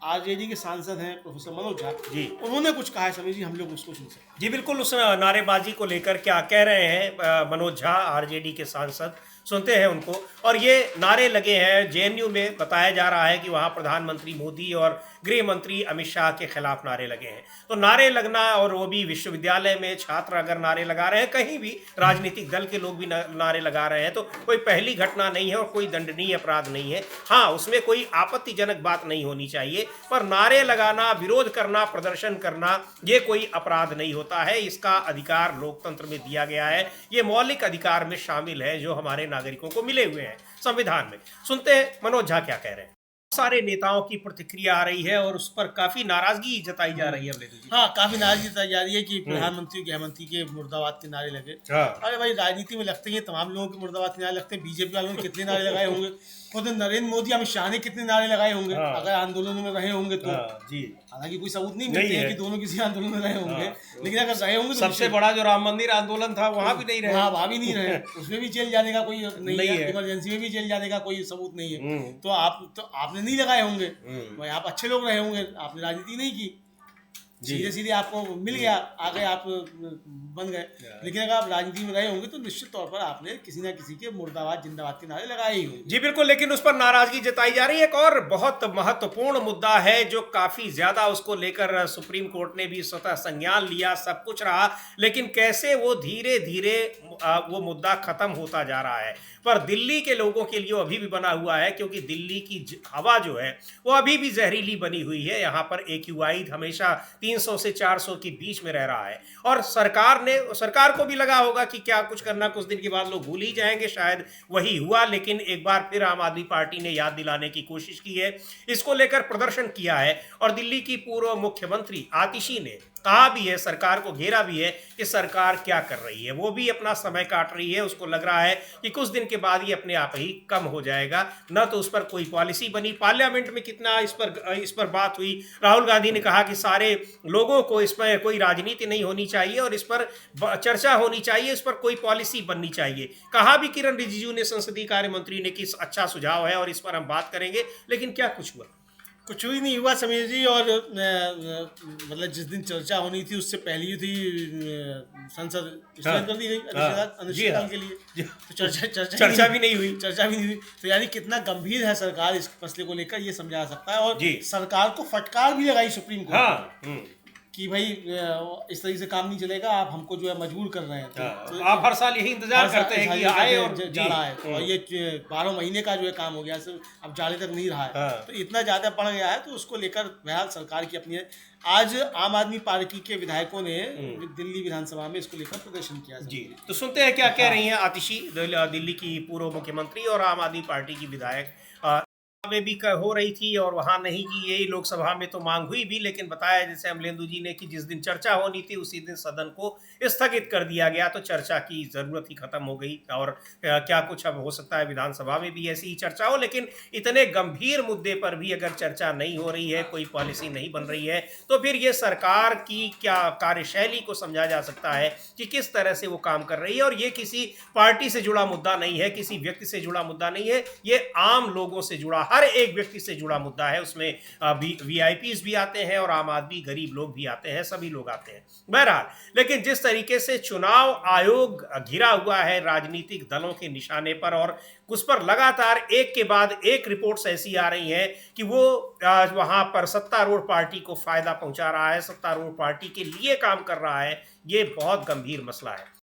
S2: RJD के सांसद हैं प्रोफेसर मनोज झा,
S1: जी।
S2: उन्होंने कुछ कहा है समीर जी, हम लोग उसको सुन सकते हैं।
S1: जी बिल्कुल, उस नारेबाजी को लेकर क्या कह रहे हैं मनोज झा, आरजेडी के सांसद, सुनते हैं उनको। और ये नारे लगे हैं जेएनयू में, बताया जा रहा है कि वहाँ प्रधानमंत्री मोदी और गृह मंत्री अमित शाह के खिलाफ नारे लगे हैं। तो नारे लगना, और वो भी विश्वविद्यालय में छात्र अगर नारे लगा रहे हैं, कहीं भी राजनीतिक दल के लोग भी नारे लगा रहे हैं, तो कोई पहली घटना नहीं है और कोई दंडनीय अपराध नहीं है। हाँ, उसमें कोई आपत्तिजनक बात नहीं होनी चाहिए, पर नारे लगाना, विरोध करना, प्रदर्शन करना, ये कोई अपराध नहीं होता है। इसका अधिकार लोकतंत्र में दिया गया है, ये मौलिक अधिकार में शामिल है जो हमारे नागरिकों को मिले हुए हैं संविधान में। सुनते हैं मनोज झा क्या कह रहे हैं। सारे नेताओं की प्रतिक्रिया आ रही है और उस पर काफी नाराजगी जताई जा रही है।
S2: हाँ, काफी नाराजगी जताई जा रही है कि प्रधानमंत्री गृह मंत्री के मुर्दाबाद के नारे लगे। अरे भाई, राजनीति में लगते हैं तमाम लोगों के मुर्दाबाद के नारे लगते हैं। बीजेपी वालों ने कितने नारे लगाए होंगे, खुद नरेंद्र मोदी, अमित शाह ने कितने नारे लगाए होंगे अगर आंदोलन में रहे होंगे तो। हालांकि कोई सबूत नहीं मिलते हैं कि दोनों किसी आंदोलन में रहे होंगे, लेकिन अगर रहे होंगे तो
S1: सबसे बड़ा जो राम मंदिर आंदोलन था वहां भी नहीं रहे।
S2: हाँ, वहां भी नहीं रहे, उसमें भी जेल जाने का कोई नहीं है, इमरजेंसी में भी जेल जाने का कोई सबूत नहीं है। तो आपने नहीं लगाए होंगे भाई, आप अच्छे लोग रहे होंगे, आपने राजनीति नहीं की, सीधे सीधे आपको मिल गया, आगे आप बन गए। लेकिन अगर आप राजनीति में रहे होंगे तो निश्चित तौर पर आपने किसी ना किसी के मुर्दाबाद जिंदाबाद के नारे लगाए ही होंगे।
S1: जी बिल्कुल, लेकिन उस पर नाराजगी जताई जा रही है। एक और बहुत महत्वपूर्ण मुद्दा है जो काफी ज्यादा, उसको लेकर सुप्रीम कोर्ट ने भी स्वतः संज्ञान लिया, सब कुछ रहा, लेकिन कैसे वो धीरे धीरे वो मुद्दा खत्म होता जा रहा है। पर दिल्ली के लोगों के लिए अभी भी बना हुआ है, क्योंकि दिल्ली की हवा जो है वो अभी भी जहरीली बनी हुई है। यहाँ पर AQI हमेशा 300 से 400 के बीच में रह रहा है, और सरकार को भी लगा होगा कि क्या कुछ करना, कुछ दिन के बाद लोग भूल ही जाएंगे, शायद वही हुआ। लेकिन एक बार फिर आम आदमी पार्टी ने याद दिलाने की कोशिश की है, इसको लेकर प्रदर्शन किया है, और दिल्ली की पूर्व मुख्यमंत्री आतिशी ने कहा भी है, सरकार को घेरा भी है कि सरकार क्या कर रही है। वो भी अपना समय काट रही है, उसको लग रहा है कि कुछ दिन के बाद ये अपने आप ही कम हो जाएगा। न तो उस पर कोई पॉलिसी बनी, पार्लियामेंट में कितना इस पर बात हुई। राहुल गांधी ने कहा कि सारे लोगों को इस पर कोई राजनीति नहीं होनी चाहिए और इस पर चर्चा होनी चाहिए, इस पर कोई पॉलिसी बननी चाहिए। कहा भी किरण रिजिजू ने, संसदीय कार्य मंत्री ने, कि अच्छा सुझाव है और इस पर हम बात करेंगे, लेकिन क्या कुछ हुआ?
S2: कुछ भी नहीं हुआ समीर जी। और मतलब जिस दिन चर्चा होनी थी उससे पहले ही थी संसद स्थगित कर दी गई अनिश्चितकाल के लिए। तो चर्चा भी नहीं हुई। तो यानी कितना गंभीर है सरकार इस मसले को लेकर, ये समझा सकता है। और सरकार को फटकार भी लगाई सुप्रीम कोर्ट कि भाई इस तरीके से काम नहीं चलेगा, आप हमको जो है मजबूर कर रहे हैं। तो
S1: आप हर साल यही इंतजार करते हैं कि आए और
S2: जाड़ा है, और ये 12 महीने का जो है काम हो गया, सिर्फ अब जाड़े तक नहीं रहा है। तो इतना ज्यादा बढ़ गया है, तो उसको लेकर बहरहाल सरकार की अपनी है। आज आम आदमी पार्टी के विधायकों ने दिल्ली विधानसभा में इसको लेकर प्रदर्शन किया।
S1: जी, तो सुनते हैं क्या कह रही हैं आतिशी, दिल्ली की पूर्व मुख्यमंत्री और आम आदमी पार्टी की विधायक। में भी हो रही थी और वहां नहीं की, यही लोकसभा में तो मांग हुई भी, लेकिन बताया जैसे अमलेंदु जी ने कि जिस दिन चर्चा होनी थी उसी दिन सदन को स्थगित कर दिया गया, तो चर्चा की जरूरत ही खत्म हो गई। और क्या कुछ अब हो सकता है विधानसभा में भी ऐसी ही चर्चा हो, लेकिन इतने गंभीर मुद्दे पर भी अगर चर्चा नहीं हो रही है, कोई पॉलिसी नहीं बन रही है, तो फिर ये सरकार की क्या कार्यशैली को समझा जा सकता है कि किस तरह से वो काम कर रही है। और ये किसी पार्टी से जुड़ा मुद्दा नहीं है, किसी व्यक्ति से जुड़ा मुद्दा नहीं है, ये आम लोगों से जुड़ा, हर एक व्यक्ति से जुड़ा मुद्दा है। उसमें VIPs भी आते हैं और आम आदमी, गरीब लोग भी आते हैं, सभी लोग आते हैं। बहरहाल, लेकिन जिस तरीके से चुनाव आयोग घिरा हुआ है राजनीतिक दलों के निशाने पर, और उस पर लगातार एक के बाद एक रिपोर्ट्स ऐसी आ रही हैं कि वो वहां पर सत्तारूढ़ पार्टी को फायदा पहुंचा रहा है, सत्तारूढ़ पार्टी के लिए काम कर रहा है, ये बहुत गंभीर मसला है।